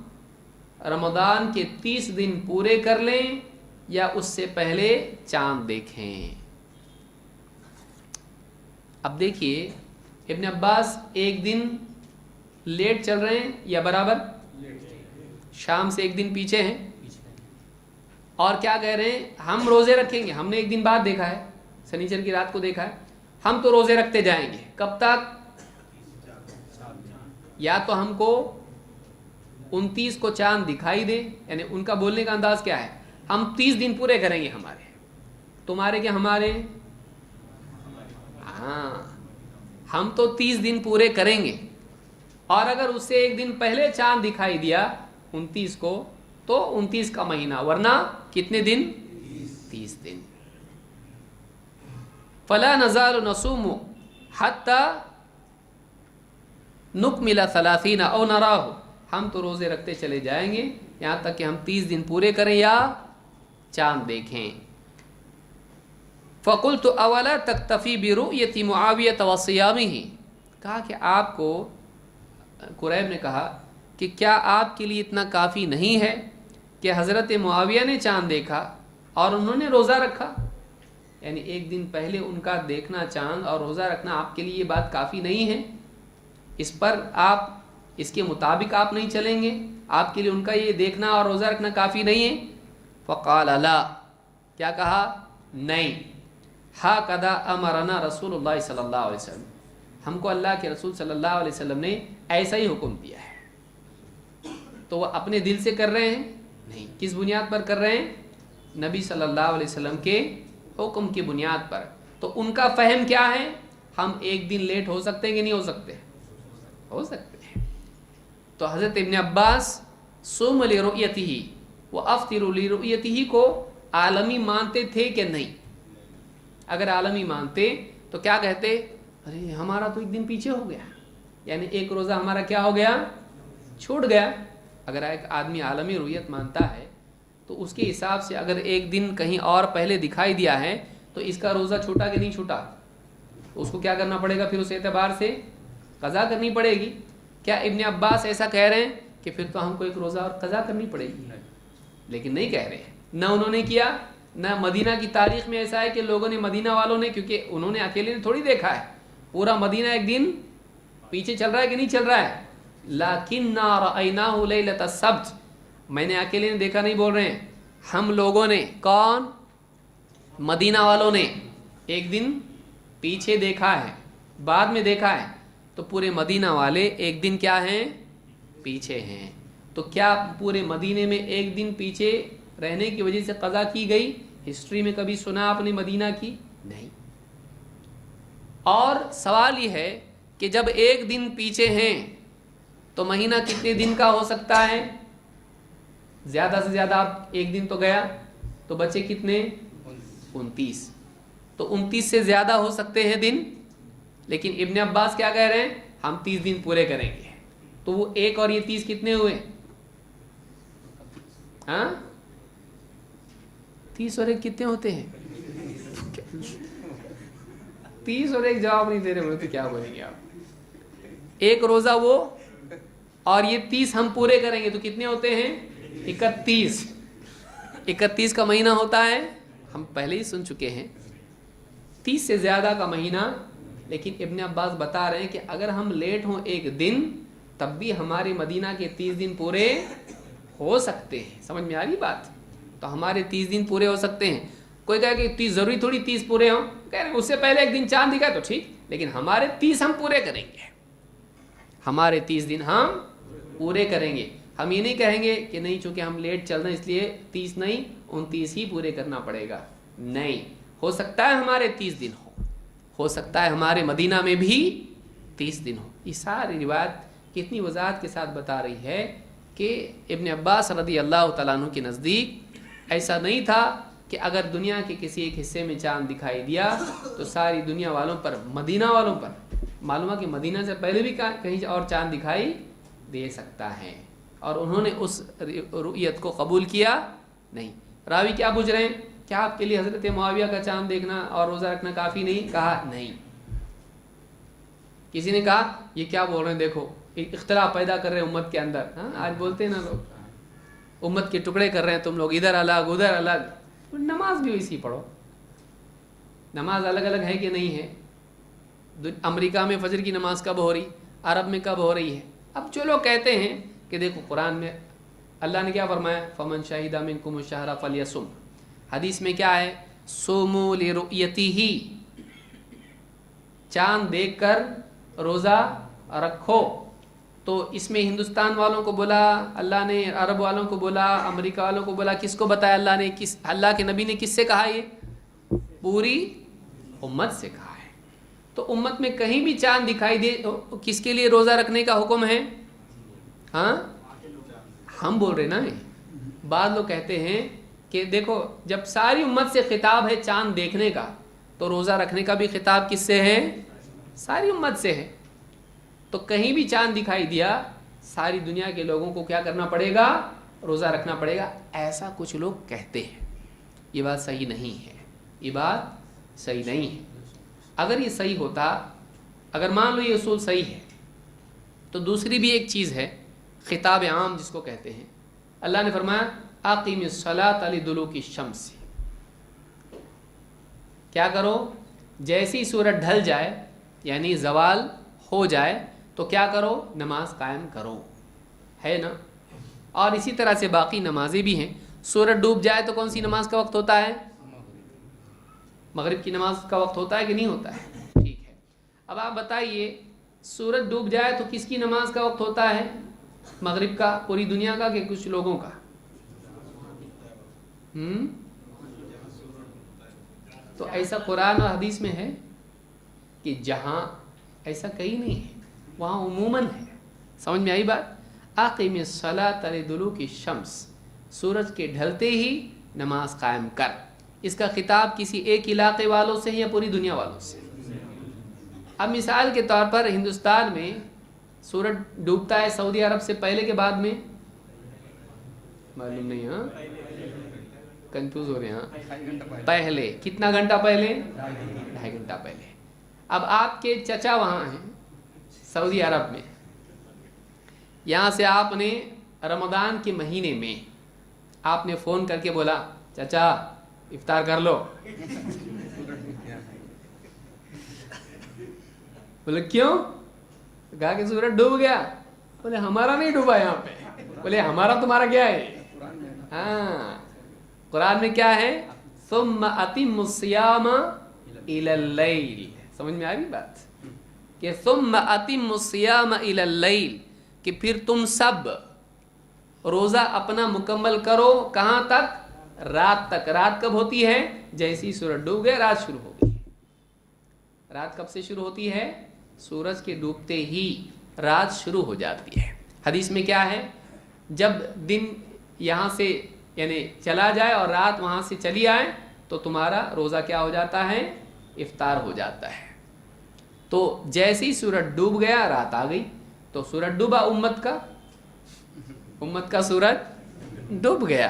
रमज़ान के 30 दिन पूरे कर लें या उससे पहले चाँद देखें। अब देखिए इब्न अब्बास एक दिन लेट चल रहे हैं या बराबर? शाम से एक दिन पीछे हैं। और क्या कह रहे हैं? हम रोज़े रखेंगे, हमने एक दिन बाद देखा है, शनिचर की रात को देखा है, हम तो रोज़े रखते जाएंगे। कब तक? या तो हमको 29 को चांद दिखाई दे, यानी उनका बोलने का अंदाज क्या है? हम 30 दिन पूरे करेंगे हमारे। तुम्हारे क्या हमारे? हाँ, हम तो 30 दिन पूरे करेंगे। और अगर उससे एक दिन पहले चांद दिखाई दिया 29 को, तो 29 का महीना, वरना कितने दिन? 30 दिन। फला नज़ालु नसूमु हत्ता नुकमिला 30 औ नराहु, हम तो रोज़े रखते चले जाएंगे यहाँ तक कि हम 30 दिन पूरे करें या चांद देखें। फ़क़ुल्तु अवला तक्तफ़ी बिरुयति मुआविया व सियामिही, कहा कि आपको, कुरैब ने कहा कि क्या आपके लिए इतना काफ़ी नहीं है कि हज़रत मुआविया ने चाँद देखा और उन्होंने रोज़ा रखा? यानी एक दिन पहले उनका देखना चाँद और रोज़ा रखना आपके लिए ये बात काफ़ी नहीं है? इस पर आप, इसके मुताबिक आप नहीं चलेंगे? आपके लिए उनका ये देखना और रोज़ा रखना काफ़ी नहीं है? फ़क़ाल ला, क्या कहा? नहीं। हा कदा अमरना रसूलुल्लाह सल्लल्लाहु अलैहि वसल्लम, हमको अल्लाह के रसूल सल्लल्लाहु अलैहि वसल्लम ने ऐसा ही हुक्म दिया है। तो वह अपने दिल से कर रहे हैं? नहीं। किस बुनियाद पर कर रहे हैं? नबी सल्लल्लाहु अलैहि वसल्लम के हुक्म की बुनियाद पर। तो उनका फ़हम क्या है? हम एक दिन लेट हो सकते हैं कि नहीं हो सकते? हो सकते हैं। तो हज़रत इब्न अब्बास सुम लिरुयतिही व अफ्तिरु लिरुयतिही को आलमी मानते थे कि नहीं? अगर आलमी मानते तो क्या कहते? अरे हमारा तो एक दिन पीछे हो गया, यानी एक रोज़ा हमारा क्या हो गया? छूट गया। अगर एक आदमी आलमी रुयत मानता है तो उसके हिसाब से अगर एक दिन कहीं और पहले दिखाई दिया है तो इसका रोज़ा छूटा कि नहीं छूटा? तो उसको क्या करना पड़ेगा? फिर उस एतबार से क़ज़ा करनी पड़ेगी। क्या इब्न अब्बास ऐसा कह रहे हैं कि फिर तो हमको एक रोज़ा और क़ज़ा करनी पड़ेगी? लेकिन नहीं कह रहे हैं। न उन्होंने किया, न मदीना की तारीख़ में ऐसा है कि लोगों ने, मदीना वालों ने, क्योंकि उन्होंने अकेले ने थोड़ी देखा है, पूरा मदीना एक दिन पीछे चल रहा है कि नहीं चल रहा है? लाकिन्ना रअयनाहु लैलत अस्सब्त, मैंने अकेले ने देखा नहीं बोल रहे हैं, हम लोगों ने। कौन? मदीना वालों ने एक दिन पीछे देखा है, बाद में देखा है। तो पूरे मदीना वाले एक दिन क्या हैं? पीछे हैं। तो क्या पूरे मदीने में एक दिन पीछे रहने की वजह से क़ज़ा की गई? हिस्ट्री में कभी सुना आपने मदीना की? नहीं। और सवाल ये है कि जब एक दिन पीछे हैं तो महीना कितने दिन का हो सकता है? ज़्यादा से ज़्यादा आप एक दिन तो गया, तो बचे कितने? 29। तो 29 से ज़्यादा हो सकते हैं दिन। लेकिन इब्न अब्बास क्या कह रहे हैं? हम 30 दिन पूरे करेंगे। तो वो एक और ये 30 कितने हुए? हाँ, 30 और एक कितने होते हैं? 30 और एक जवाब नहीं दे रहे बोले तो क्या बोलेंगे आप? एक रोज़ा वो और ये 30 हम पूरे करेंगे तो कितने होते हैं? 31। 31 का महीना होता है, हम पहले ही सुन चुके हैं, 30 से ज़्यादा का महीना। लेकिन इब्न अब्बास बता रहे हैं कि अगर हम लेट हों एक दिन, तब भी हमारे मदीना के 30 दिन पूरे हो सकते हैं। समझ में आ रही बात? तो हमारे 30 दिन पूरे हो सकते हैं। कोई कहे कि 30 ज़रूरी थोड़ी 30 पूरे हों, कह रहे उससे पहले एक दिन चांद दिखा तो ठीक, लेकिन हमारे 30 हम पूरे करेंगे, हमारे 30 दिन हम पूरे करेंगे। हम ये नहीं कहेंगे कि नहीं चूंकि हम लेट चल रहे हैं इसलिए 30 नहीं 29 ही पूरे करना पड़ेगा। नहीं, हो सकता है हमारे 30 दिन हो सकता है हमारे मदीना में भी 30 दिन हो। ये सारी रिवायत कितनी वजाहत के साथ बता रही है कि इब्न अब्बास रज़ी अल्लाह तआला अन्हु के नज़दीक ऐसा नहीं था कि अगर दुनिया के किसी एक हिस्से में चाँद दिखाई दिया तो सारी दुनिया वालों पर, मदीना वालों पर, मालूम है कि मदीना से पहले भी कहीं और चाँद दिखाई दे सकता है, और उन्होंने उस रुयत को कबूल किया नहीं। रावी क्या पूछ रहे हैं, क्या आपके लिए हज़रत मुआविया का चाँद देखना और रोज़ा रखना काफ़ी नहीं? कहा नहीं। किसी ने कहा ये क्या बोल रहे हैं, देखो इख्तिलाफ पैदा कर रहे हैं उम्मत के अंदर। हाँ, आज बोलते हैं ना लोग, उम्मत के टुकड़े कर रहे हैं तुम लोग, इधर अलग उधर अलग। तो नमाज भी वैसी पढ़ो, नमाज अलग अलग है कि नहीं है? अमेरिका में फजर की नमाज कब हो रही, अरब में कब हो रही है? अब जो लोग कहते हैं कि देखो कुरान में अल्लाह ने क्या फरमाया, फमन शाहिदा मिनकुम शहरा फलयसुम, हदीस में क्या है, सुमू लिरुयतिही, चांद देखकर रोज़ा रखो। तो इसमें हिंदुस्तान वालों को बोला अल्लाह ने, अरब वालों को बोला, अमेरिका वालों को बोला, किसको बताया अल्लाह ने? अल्लाह के नबी ने किससे कहा? ये पूरी उम्मत से कहा है। तो उम्मत में कहीं भी चांद दिखाई दे तो किसके लिए रोज़ा रखने का हुक्म है? हाँ, हम बोल रहे ना। बाद लोग कहते हैं कि देखो जब सारी उम्मत से खिताब है चांद देखने का, तो रोज़ा रखने का भी खिताब किससे है? सारी उम्मत से है। तो कहीं भी चांद दिखाई दिया, सारी दुनिया के लोगों को क्या करना पड़ेगा? रोज़ा रखना पड़ेगा। ऐसा कुछ लोग कहते हैं, ये बात सही नहीं है, ये बात सही नहीं है। अगर ये सही होता, अगर मान लो ये उसूल सही है, तो दूसरी भी एक चीज़ है, खिताब आम जिसको कहते हैं। अल्लाह ने फरमाया आक़िमिस्सलात लिदुलूकी शम्स, क्या करो, जैसी सूरज ढल जाए यानी ज़वाल हो जाए तो क्या करो? नमाज कायम करो, है ना। और इसी तरह से बाकी नमाजें भी हैं। सूरज डूब जाए तो कौन सी नमाज का वक्त होता है? मगरिब की नमाज का वक्त होता है कि नहीं होता है? ठीक है, अब आप बताइए, सूरज डूब जाए तो किसकी नमाज का वक्त होता है? मगरिब का, पूरी दुनिया का कि कुछ लोगों का? तो ऐसा कुरान और हदीस में है कि जहाँ ऐसा कहीं नहीं है, वहाँ उमूमन है। समझ में आई बात? आक़िमिस्सलात लिदुलूकी शम्स, सूरज के ढलते ही नमाज कायम कर। इसका खिताब किसी एक इलाके वालों से है या पूरी दुनिया वालों से? अब मिसाल के तौर पर हिंदुस्तान में सूरज डूबता है सऊदी अरब से पहले के बाद में? मालूम नहीं। हाँ, कंफ्यूज हो रहे हैं। हाँ, पहले। कितना घंटा पहले? 2.5 घंटा पहले। अब आपके चचा वहाँ हैं सऊदी अरब में, यहाँ से आपने रमज़ान के महीने में आपने फ़ोन करके बोला चाचा इफ्तार कर लो। बोले क्यों? कहा कि सूरज डूब गया। बोले हमारा नहीं डूबा यहाँ पे। बोले हमारा तुम्हारा क्या है? हाँ, कुरान में क्या है? सुम्मा अतिम्मुस्सियाम इलल लैल। समझ में आ रही बात? कि सुम्मा अतिम्मुस्सियाम इलल लैल, कि फिर तुम सब रोज़ा अपना मुकम्मल करो। कहाँ तक? रात तक। रात कब होती है? जैसे ही सूरज डूब गया रात शुरू हो गई। रात कब से शुरू होती है? सूरज के डूबते ही रात शुरू हो जाती है। हदीस में क्या है? जब दिन यहाँ से यानी चला जाए और रात वहाँ से चली आए तो तुम्हारा रोज़ा क्या हो जाता है? इफ्तार हो जाता है। तो जैसे ही सूरज डूब गया रात आ गई। तो सूरज डूबा उम्मत का सूरज डूब गया,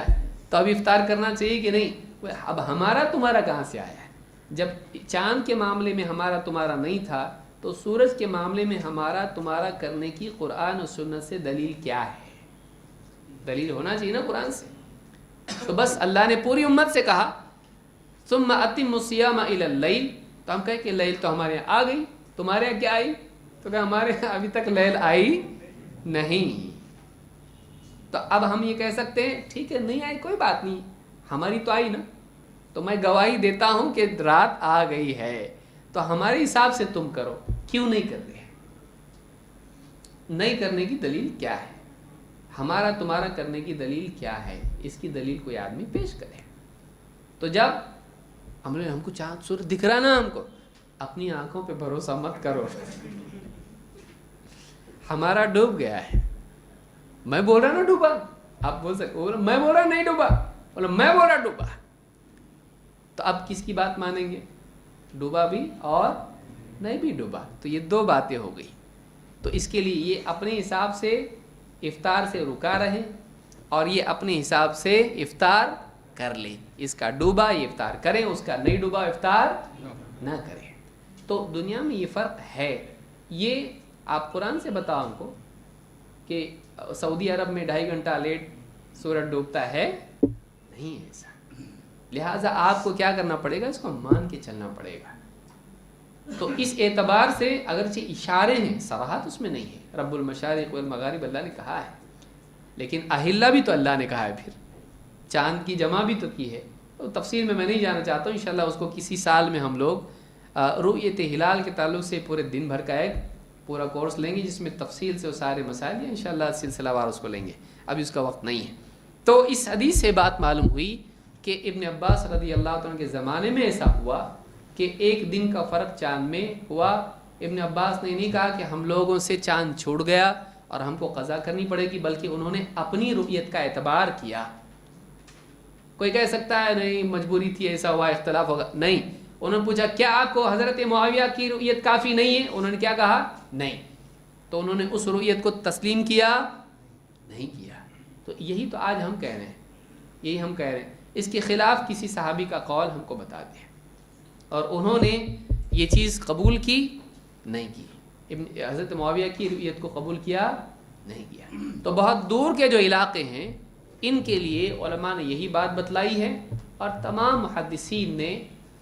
तो अब इफ्तार करना चाहिए कि नहीं? अब हमारा तुम्हारा कहाँ से आया है? जब चांद के मामले में हमारा तुम्हारा नहीं था, तो सूरज के मामले में हमारा तुम्हारा करने की कुरान और सुन्नत से दलील क्या है? दलील होना चाहिए ना कुरान से। تو بس اللہ نے پوری امت سے کہا ثم اتم الصیام الی اللیل، تو ہم کہیں کہ لیل تو ہمارے یہاں آ گئی، تمہارے یہاں کیا آئی؟ تو کہ ہمارے یہاں ابھی تک لیل آئی نہیں۔ تو اب ہم یہ کہہ سکتے ہیں ٹھیک ہے نہیں آئی کوئی بات نہیں، ہماری تو آئی نا، تو میں گواہی دیتا ہوں کہ رات آ گئی ہے، تو ہمارے حساب سے تم کرو، کیوں نہیں کر رہے؟ نہیں کرنے کی دلیل کیا ہے؟ ہمارا تمہارا کرنے کی دلیل کیا ہے؟ اس کی دلیل کوئی آدمی پیش کرے۔ تو جب ہم کو چاند سورج دکھ رہا نا، ہم کو اپنی آنکھوں پہ بھروسہ مت کرو، ہمارا ڈوب گیا ہے۔ میں بول رہا نا ڈوبا، آپ بول سکتے میں بول رہا نہیں ڈوبا، بولا میں بول رہا ڈوبا، تو اب کس کی بات مانیں گے؟ ڈوبا بھی اور نہیں بھی ڈوبا، تو یہ دو باتیں ہو گئی۔ تو اس کے لیے یہ اپنے حساب سے افطار سے رکا رہے اور یہ اپنے حساب سے افطار کر لیں، اس کا ڈوبا یہ افطار کریں، اس کا نہیں ڈوبا افطار نہ کریں۔ تو دنیا میں یہ فرق ہے۔ یہ آپ قرآن سے بتاؤ ہم کو کہ سعودی عرب میں 2.5 گھنٹہ لیٹ سورج ڈوبتا ہے، نہیں ہے ایسا۔ لہٰذا آپ کو کیا کرنا پڑے گا؟ اس کو مان کے چلنا پڑے گا۔ تو اس اعتبار سے اگرچہ اشارے ہیں، صراحت اس میں نہیں ہے، رب المشارق والمغارب اللہ نے کہا ہے، لیکن اہلہ بھی تو اللہ نے کہا ہے، پھر چاند کی جمع بھی تو کی ہے۔ تو تفصیل میں نہیں جانا چاہتا ہوں، انشاءاللہ اس کو کسی سال میں ہم لوگ رؤیت ہلال کے تعلق سے پورے دن بھر کا ایک پورا کورس لیں گے، جس میں تفصیل سے وہ سارے مسائل ہیں، انشاءاللہ سلسلہ وار اس کو لیں گے، ابھی اس کا وقت نہیں ہے۔ تو اس حدیث سے بات معلوم ہوئی کہ ابن عباس رضی اللہ عنہ کے زمانے میں ایسا ہوا کہ 1 دن کا فرق چاند میں ہوا۔ ابن عباس نے نہیں کہا کہ ہم لوگوں سے چاند چھوٹ گیا اور ہم کو قضا کرنی پڑے گی، بلکہ انہوں نے اپنی رؤیت کا اعتبار کیا۔ کوئی کہہ سکتا ہے نہیں مجبوری تھی، ایسا ہوا، اختلاف ہوگا، نہیں۔ انہوں نے پوچھا کیا آپ کو حضرت معاویہ کی رؤیت کافی نہیں ہے؟ انہوں نے کیا کہا؟ نہیں۔ تو انہوں نے اس رؤیت کو تسلیم کیا نہیں کیا۔ تو یہی تو آج ہم کہہ رہے ہیں، یہی ہم کہہ رہے ہیں، اس کے خلاف کسی صحابی کا قول ہم کو بتا دیں اور انہوں نے یہ چیز قبول کی نہیں کی، حضرت معاویہ کی رؤیت کو قبول کیا نہیں کیا۔ تو بہت دور کے جو علاقے ہیں ان کے لیے علماء نے یہی بات بتلائی ہے، اور تمام محدثین نے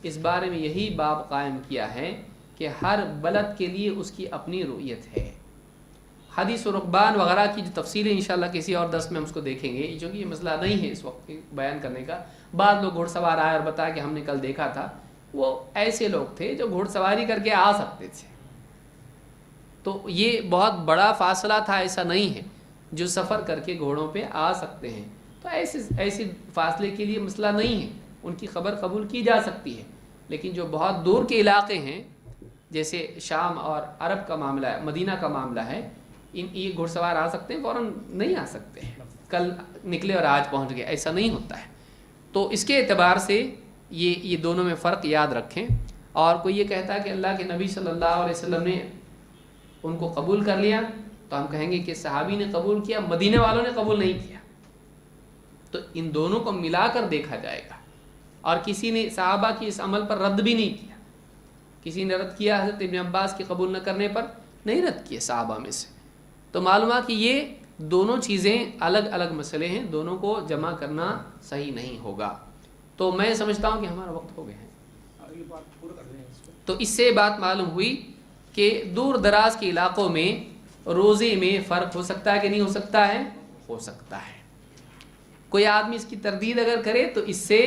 اس بارے میں یہی باب قائم کیا ہے کہ ہر بلد کے لیے اس کی اپنی رؤیت ہے۔ حدیث و رکبان وغیرہ کی جو تفصیلیں انشاءاللہ کسی اور درس میں ہم اس کو دیکھیں گے، چونکہ یہ مسئلہ نہیں ہے اس وقت بیان کرنے کا۔ بعض لوگ گھوڑ سوار آئے اور بتایا کہ ہم نے کل دیکھا تھا، وہ ایسے لوگ تھے جو گھوڑ سواری کر کے آ سکتے تھے، تو یہ بہت بڑا فاصلہ تھا، ایسا نہیں ہے جو سفر کر کے گھوڑوں پہ آ سکتے ہیں، تو ایسے فاصلے کے لیے مسئلہ نہیں ہے، ان کی خبر قبول کی جا سکتی ہے۔ لیکن جو بہت دور کے علاقے ہیں جیسے شام اور عرب کا معاملہ ہے، مدینہ کا معاملہ ہے، یہ گھوڑ سوار آ سکتے ہیں، فوراً نہیں آ سکتے ہیں، کل نکلے اور آج پہنچ گئے، ایسا نہیں ہوتا ہے۔ تو اس کے اعتبار سے یہ دونوں میں فرق یاد رکھیں۔ اور کوئی یہ کہتا ہے کہ اللہ کے نبی صلی اللہ علیہ وسلم نے ان کو قبول کر لیا، تو ہم کہیں گے کہ صحابی نے قبول کیا، مدینے والوں نے قبول نہیں کیا، تو ان دونوں کو ملا کر دیکھا جائے گا۔ اور کسی نے صحابہ کی اس عمل پر رد بھی نہیں کیا، کسی نے رد کیا حضرت ابن عباس کے قبول نہ کرنے پر نہیں رد کیے صحابہ میں سے۔ تو معلوم ہے کہ یہ دونوں چیزیں الگ الگ مسئلے ہیں، دونوں کو جمع کرنا صحیح نہیں ہوگا۔ تو میں سمجھتا ہوں کہ ہمارا وقت ہو گیا ہے، تو اس سے بات معلوم ہوئی کہ دور دراز کے علاقوں میں روزے میں فرق ہو سکتا ہے کہ نہیں ہو سکتا ہے؟ ہو سکتا ہے۔ کوئی آدمی اس کی تردید اگر کرے تو اس سے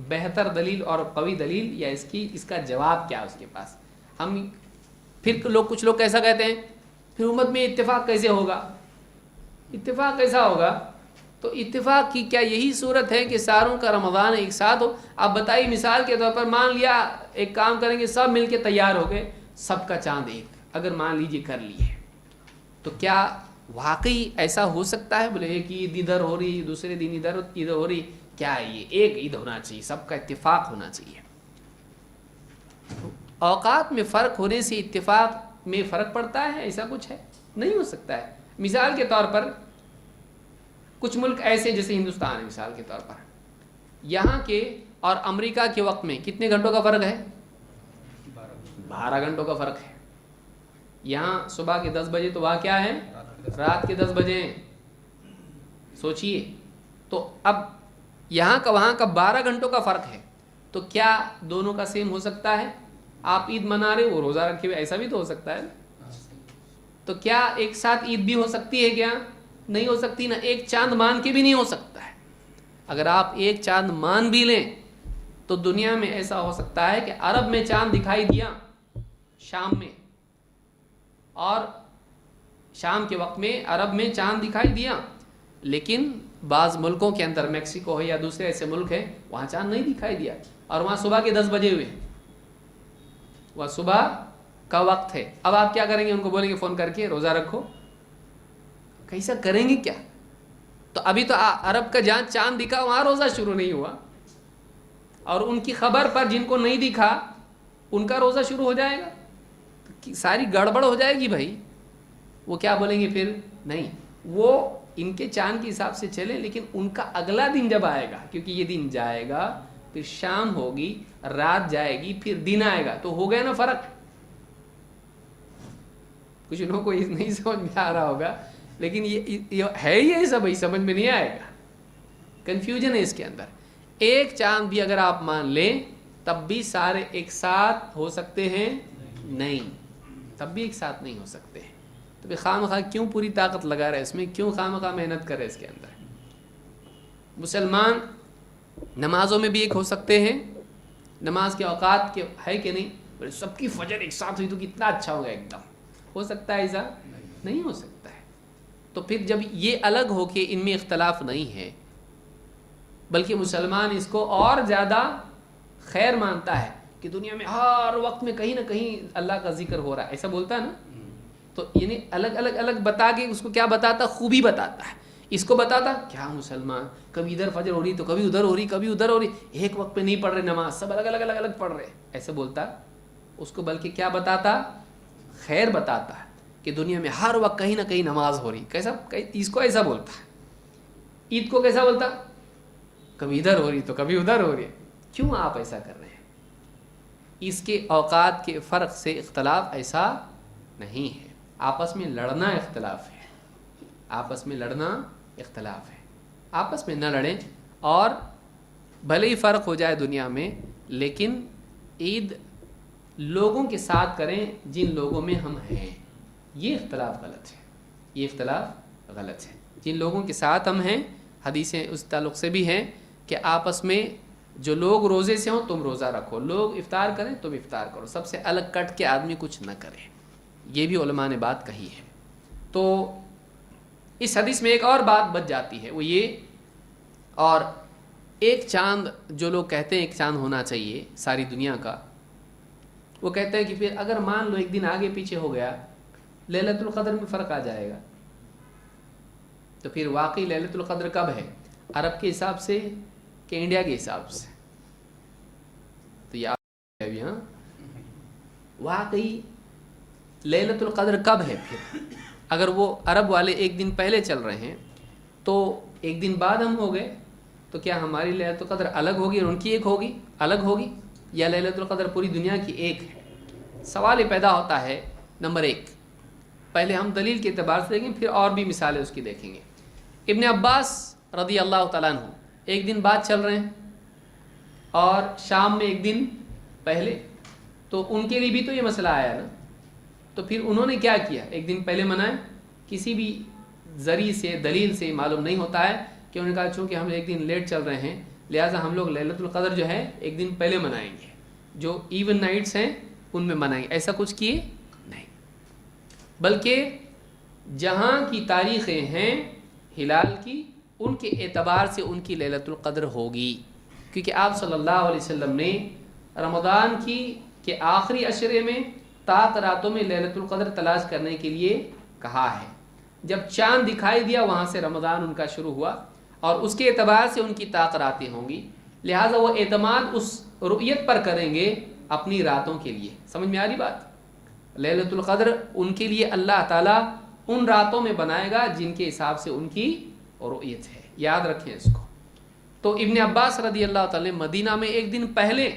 بہتر دلیل اور قوی دلیل یا اس کا جواب کیا اس کے پاس؟ ہم پھر کچھ لوگ ایسا کہتے ہیں پھر امت میں اتفاق کیسے ہوگا؟ اتفاق کیسا ہوگا؟ تو اتفاق کی کیا یہی صورت ہے کہ ساروں کا رمضان ایک ساتھ ہو؟ آپ بتائیے، مثال کے طور پر مان لیا ایک کام کریں گے، سب مل کے تیار ہو گئے، سب کا چاند ایک اگر مان لیجیے کر لیے، تو کیا واقعی ایسا ہو سکتا ہے؟ بولے ایک عید ادھر ہو رہی، دوسرے دن ادھر ہو رہی، کیا ہے یہ ایک عید ہونا چاہیے، سب کا اتفاق ہونا چاہیے۔ اوقات میں فرق ہونے سے اتفاق میں فرق پڑتا ہے؟ ایسا کچھ ہے؟ نہیں ہو سکتا ہے۔ مثال کے طور پر کچھ ملک ایسے جیسے ہندوستان ہے، مثال کے طور پر یہاں کے اور امریکہ کے وقت میں کتنے گھنٹوں کا فرق ہے؟ 12 گھنٹوں کا فرق ہے۔ یہاں صبح کے 10 بجے تو وہاں کیا ہے؟ رات کے 10 بجے ہیں۔ سوچئے، تو اب यहाँ का वहाँ का 12 घंटों का फ़र्क है, तो क्या दोनों का सेम हो सकता है? आप ईद मना रहे हो, वो रोज़ा रखे हुए, ऐसा भी तो हो सकता है। तो क्या एक साथ ईद भी हो सकती है? क्या नहीं हो सकती ना। एक चांद मान के भी नहीं हो सकता है। अगर आप एक चांद मान भी लें तो दुनिया में ऐसा हो सकता है कि अरब में चांद दिखाई दिया शाम में, और शाम के वक्त में अरब में चांद दिखाई दिया, लेकिन बाज़ मुल्कों के अंदर, मैक्सिको है या दूसरे ऐसे मुल्क हैं, वहाँ चांद नहीं दिखाई दिया, और वहाँ सुबह के 10 बजे हुए, वह सुबह का वक्त है। अब आप क्या करेंगे? उनको बोलेंगे फ़ोन करके रोज़ा रखो? कैसा करेंगे क्या? तो अभी तो अरब का जहाँ चांद दिखा वहाँ रोज़ा शुरू नहीं हुआ, और उनकी खबर पर जिनको नहीं दिखा उनका रोज़ा शुरू हो जाएगा, तो सारी गड़बड़ हो जाएगी भाई। वो क्या बोलेंगे फिर? नहीं, वो इनके चांद के हिसाब से चले, लेकिन उनका अगला दिन जब आएगा, क्योंकि ये दिन जाएगा, फिर शाम होगी, रात जाएगी, फिर दिन आएगा, तो हो गया ना फर्क। कुछ लोगों को नहीं समझ में आ रहा होगा, लेकिन ये है ही ऐसा भाई, समझ में नहीं आएगा, कंफ्यूजन है इसके अंदर। एक चांद भी अगर आप मान लें तब भी सारे एक साथ हो सकते हैं? नहीं, तब भी एक साथ नहीं हो सकते हैं। तो फिर खामखा क्यों पूरी ताकत लगा रहे इसमें, क्यों खामखा मेहनत कर रहे इसके अंदर। मुसलमान नमाजों में भी एक हो सकते हैं, नमाज के औकात के है कि नहीं, सबकी फजर एक साथ हुई तो कितना अच्छा होगा, एकदम हो सकता है ऐसा? नहीं हो सकता है। तो फिर जब ये अलग हो के इनमें इख्तलाफ नहीं है, बल्कि मुसलमान इसको और ज़्यादा खैर मानता है कि दुनिया में हर वक्त में कहीं ना कहीं अल्लाह का जिक्र हो रहा है, ऐसा बोलता है ना। तो यानी अलग अलग अलग बता के उसको क्या बताता? खूबी बताता है। इसको बताता क्या मुसलमान कभी इधर फजर हो रही तो कभी उधर हो रही, कभी उधर हो रही, एक वक्त पे नहीं पढ़ रहे नमाज, सब अलग अलग अलग अलग पढ़ रहे, ऐसे बोलता उसको। बल्कि क्या बताता? खैर बताता है कि दुनिया में हर वक्त कहीं ना कहीं नमाज हो रही। कैसा? इसको ऐसा बोलता है। ईद को कैसा बोलता? कभी इधर हो रही तो कभी उधर हो रही। क्यों आप ऐसा कर रहे हैं? इसके औकात के फ़र्क से इख्तलाफ ऐसा नहीं है, आपस में लड़ना इख्तलाफ है, आपस में लड़ना इख्तलाफ है। आपस में न लड़ें, और भले ही फ़र्क हो जाए दुनिया में, लेकिन ईद लोगों के साथ करें जिन लोगों में हम हैं। ये इख्तलाफ गलत है, ये इख्तलाफ गलत है। जिन लोगों के साथ हम हैं, हदीसें उस ताल्लुक़ से भी हैं कि आपस में जो लोग रोज़े से हों तुम रोज़ा रखो, लोग इफ्तार करें तुम इफ्तार करो, सबसे अलग कट के आदमी कुछ न करे। ये भी उलमा ने बात कही है। तो इस हदीस में एक और बात बच जाती है, वो ये, और एक चांद जो लोग कहते हैं एक चांद होना चाहिए सारी दुनिया का, वो कहते हैं कि फिर अगर मान लो एक दिन आगे पीछे हो गया, लैलतुल क़द्र में फ़र्क आ जाएगा, तो फिर वाकई लैलतुल क़द्र कब है? अरब के हिसाब से कि इंडिया के हिसाब से? तो ये अभी हाँ, वाकई लैलतुल क़द्र कब है? फिर अगर वो अरब वाले एक दिन पहले चल रहे हैं तो एक दिन बाद हम हो गए, तो क्या हमारी लैलतुल क़द्र अलग होगी और उनकी एक होगी अलग होगी, या लैलतुल क़द्र पूरी दुनिया की एक है? सवाल ये पैदा होता है। नंबर एक, पहले हम दलील के एतबार से देखेंगे, फिर और भी मिसालें उसकी देखेंगे। इब्न अब्बास रज़ी अल्लाह तआला अन्हु एक दिन बाद चल रहे हैं और शाम में एक दिन पहले, तो उनके लिए भी तो ये मसला आया ना। तो फिर उन्होंने क्या किया? एक दिन पहले मनाए, किसी भी ज़री से दलील से मालूम नहीं होता है कि उन्होंने कहा चूँकि हम एक दिन लेट चल रहे हैं लिहाजा हम लोग लैलतुल क़द्र जो है एक दिन पहले मनाएंगे, जो इवन नाइट्स हैं उनमें मनाएंगे, ऐसा कुछ किए नहीं। बल्कि जहाँ की तारीख़ें हैं हिलाल की, उनके एतबार से उनकी लैलतुल क़द्र होगी, क्योंकि आप सल्लल्लाहु अलैहि वसल्लम ने रमज़ान की के आखिरी अशरे में ताक रातों में लैलतुल क़द्र तलाश करने के लिए कहा है। जब चांद दिखाई दिया वहाँ से रमज़ान उनका शुरू हुआ, और उसके एतबार से उनकी ताक रातें होंगी, लिहाजा वो एतमाद उस रुयत पर करेंगे अपनी रातों के लिए। समझ में आ रही बात? लैलतुल क़द्र उनके लिए अल्लाह ताला उन रातों में बनाएगा जिनके हिसाब से उनकी रुयत है, याद रखें इसको। तो इब्न अब्बास रज़ी अल्लाह ताला मदीना में एक दिन पहले,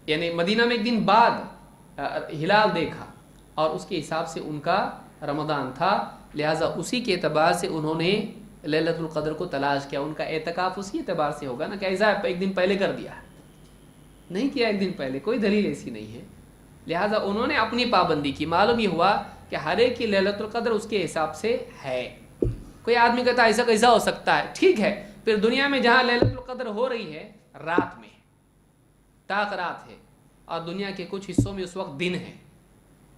यानी मदीना में एक दिन बाद हिलाल देखा और उसके हिसाब से उनका रमज़ान था, लिहाजा उसी के एतबार से उन्होंने लैलतुल क़द्र को तलाश किया, उनका एतकाफ़ उसी एतबार से होगा ना कि ऐसा एक दिन पहले कर दिया, नहीं किया एक दिन पहले, कोई दलील ऐसी नहीं है। लिहाजा उन्होंने अपनी पाबंदी की। मालूम ये हुआ कि हर एक की लैलतुल क़द्र उसके हिसाब से है। कोई आदमी कहता है ऐसा कैसा हो सकता है, ठीक है, फिर दुनिया में जहाँ लैलतुल क़द्र हो रही है रात में, ताक रात है, और दुनिया के कुछ हिस्सों में उस वक्त दिन है,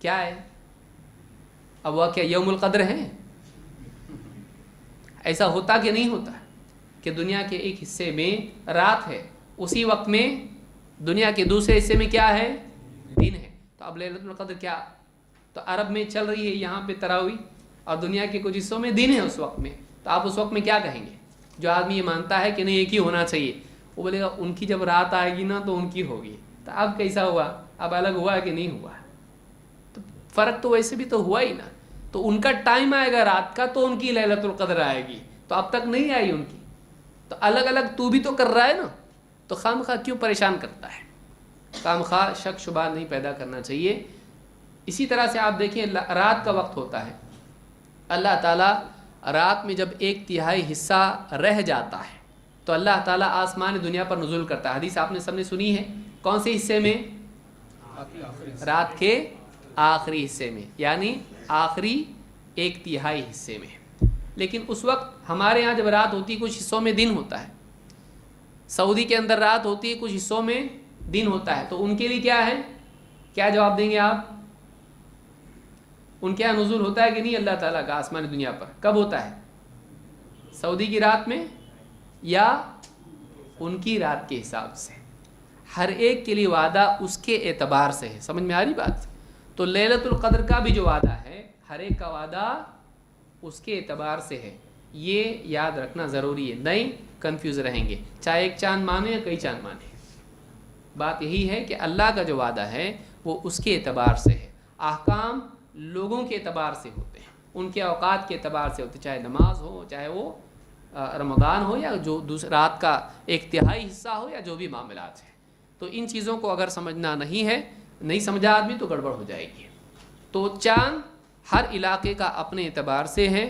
क्या है? अब वह क्या यौमुल क़द्र है? ऐसा होता कि नहीं होता कि दुनिया के एक हिस्से में रात है, उसी वक्त में दुनिया के दूसरे हिस्से में क्या है? दिन है। तो अब लैलतुल क़द्र क्या, तो अरब में चल रही है यहाँ पे तरावी, और दुनिया के कुछ हिस्सों में दिन है उस वक्त में, तो आप उस वक्त में क्या कहेंगे? जो आदमी ये मानता है कि नहीं एक ही होना चाहिए, वो बोलेगा उनकी जब रात आएगी ना तो उनकी होगी। तो अब कैसा हुआ, अब अलग हुआ कि नहीं हुआ? तो फ़र्क तो वैसे भी तो हुआ ही ना। तो उनका टाइम आएगा रात का तो उनकी लैलतुल क़द्र आएगी, तो अब तक नहीं आई उनकी। तो अलग अलग तू भी तो कर रहा है ना, तो खामखा क्यों परेशान करता है? खामखा शक शुबा नहीं पैदा करना चाहिए। इसी तरह से आप देखिए रात का वक्त होता है, अल्लाह ताला रात में जब 1/3 हिस्सा रह जाता है तो अल्लाह ताला आसमान दुनिया पर नुज़ुल करता है। हदीस आपने सबने सुनी है, कौन से हिस्से में? रात के आखिरी हिस्से में, यानी आखिरी 1/3 हिस्से में। लेकिन उस वक्त हमारे यहाँ जब रात होती है कुछ हिस्सों में दिन होता है, सऊदी के अंदर रात होती है कुछ हिस्सों में दिन होता है, तो उनके लिए क्या है? क्या जवाब देंगे आप? उनके यहाँ नुज़ुल होता है कि नहीं अल्लाह ताला का आसमानी दुनिया पर? कब होता है? सऊदी की रात में या उनकी रात के हिसाब से? हर एक के लिए वादा उसके एतबार से है। समझ में आ रही बात? तो लैलतुल क़द्र का भी जो वादा है, हर एक का वादा उसके एतबार से है, ये याद रखना ज़रूरी है, नहीं कंफ्यूज रहेंगे, चाहे एक चांद माने या कई चांद माने। बात यही है कि अल्लाह का जो वादा है वो उसके एतबार से है। अहकाम लोगों के एतबार से होते हैं, उनके औकात के एतबार से होते हैं, चाहे नमाज हो, चाहे वो रमज़ान हो, या जो रात का 1/3 हिस्सा हो, या जो भी मामलात हैं। तो इन चीज़ों को अगर समझना नहीं समझा आदमी तो गड़बड़ हो जाएगी। तो चाँद हर इलाके का अपने एतबार से है,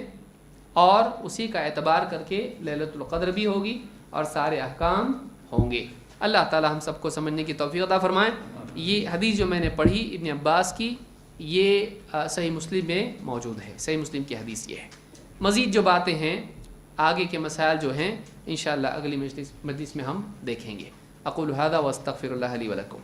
और उसी का एतबार करके लैलतुल क़द्र भी होगी और सारे अहकाम होंगे। अल्लाह ताला हम सबको समझने की तौफीक अता फरमाए। ये हदीस जो मैंने पढ़ी इब्न अब्बास की, ये सही मुस्लिम में मौजूद है, सही मुस्लिम की हदीस ये है। मज़ीद जो बातें हैं, आगे के मसाइल जो हैं, इंशाअल्लाह अगली मजलिस में हम देखेंगे। अक़ूलु हाज़ा व अस्तग़फ़िरुल्लाह ली व लकुम।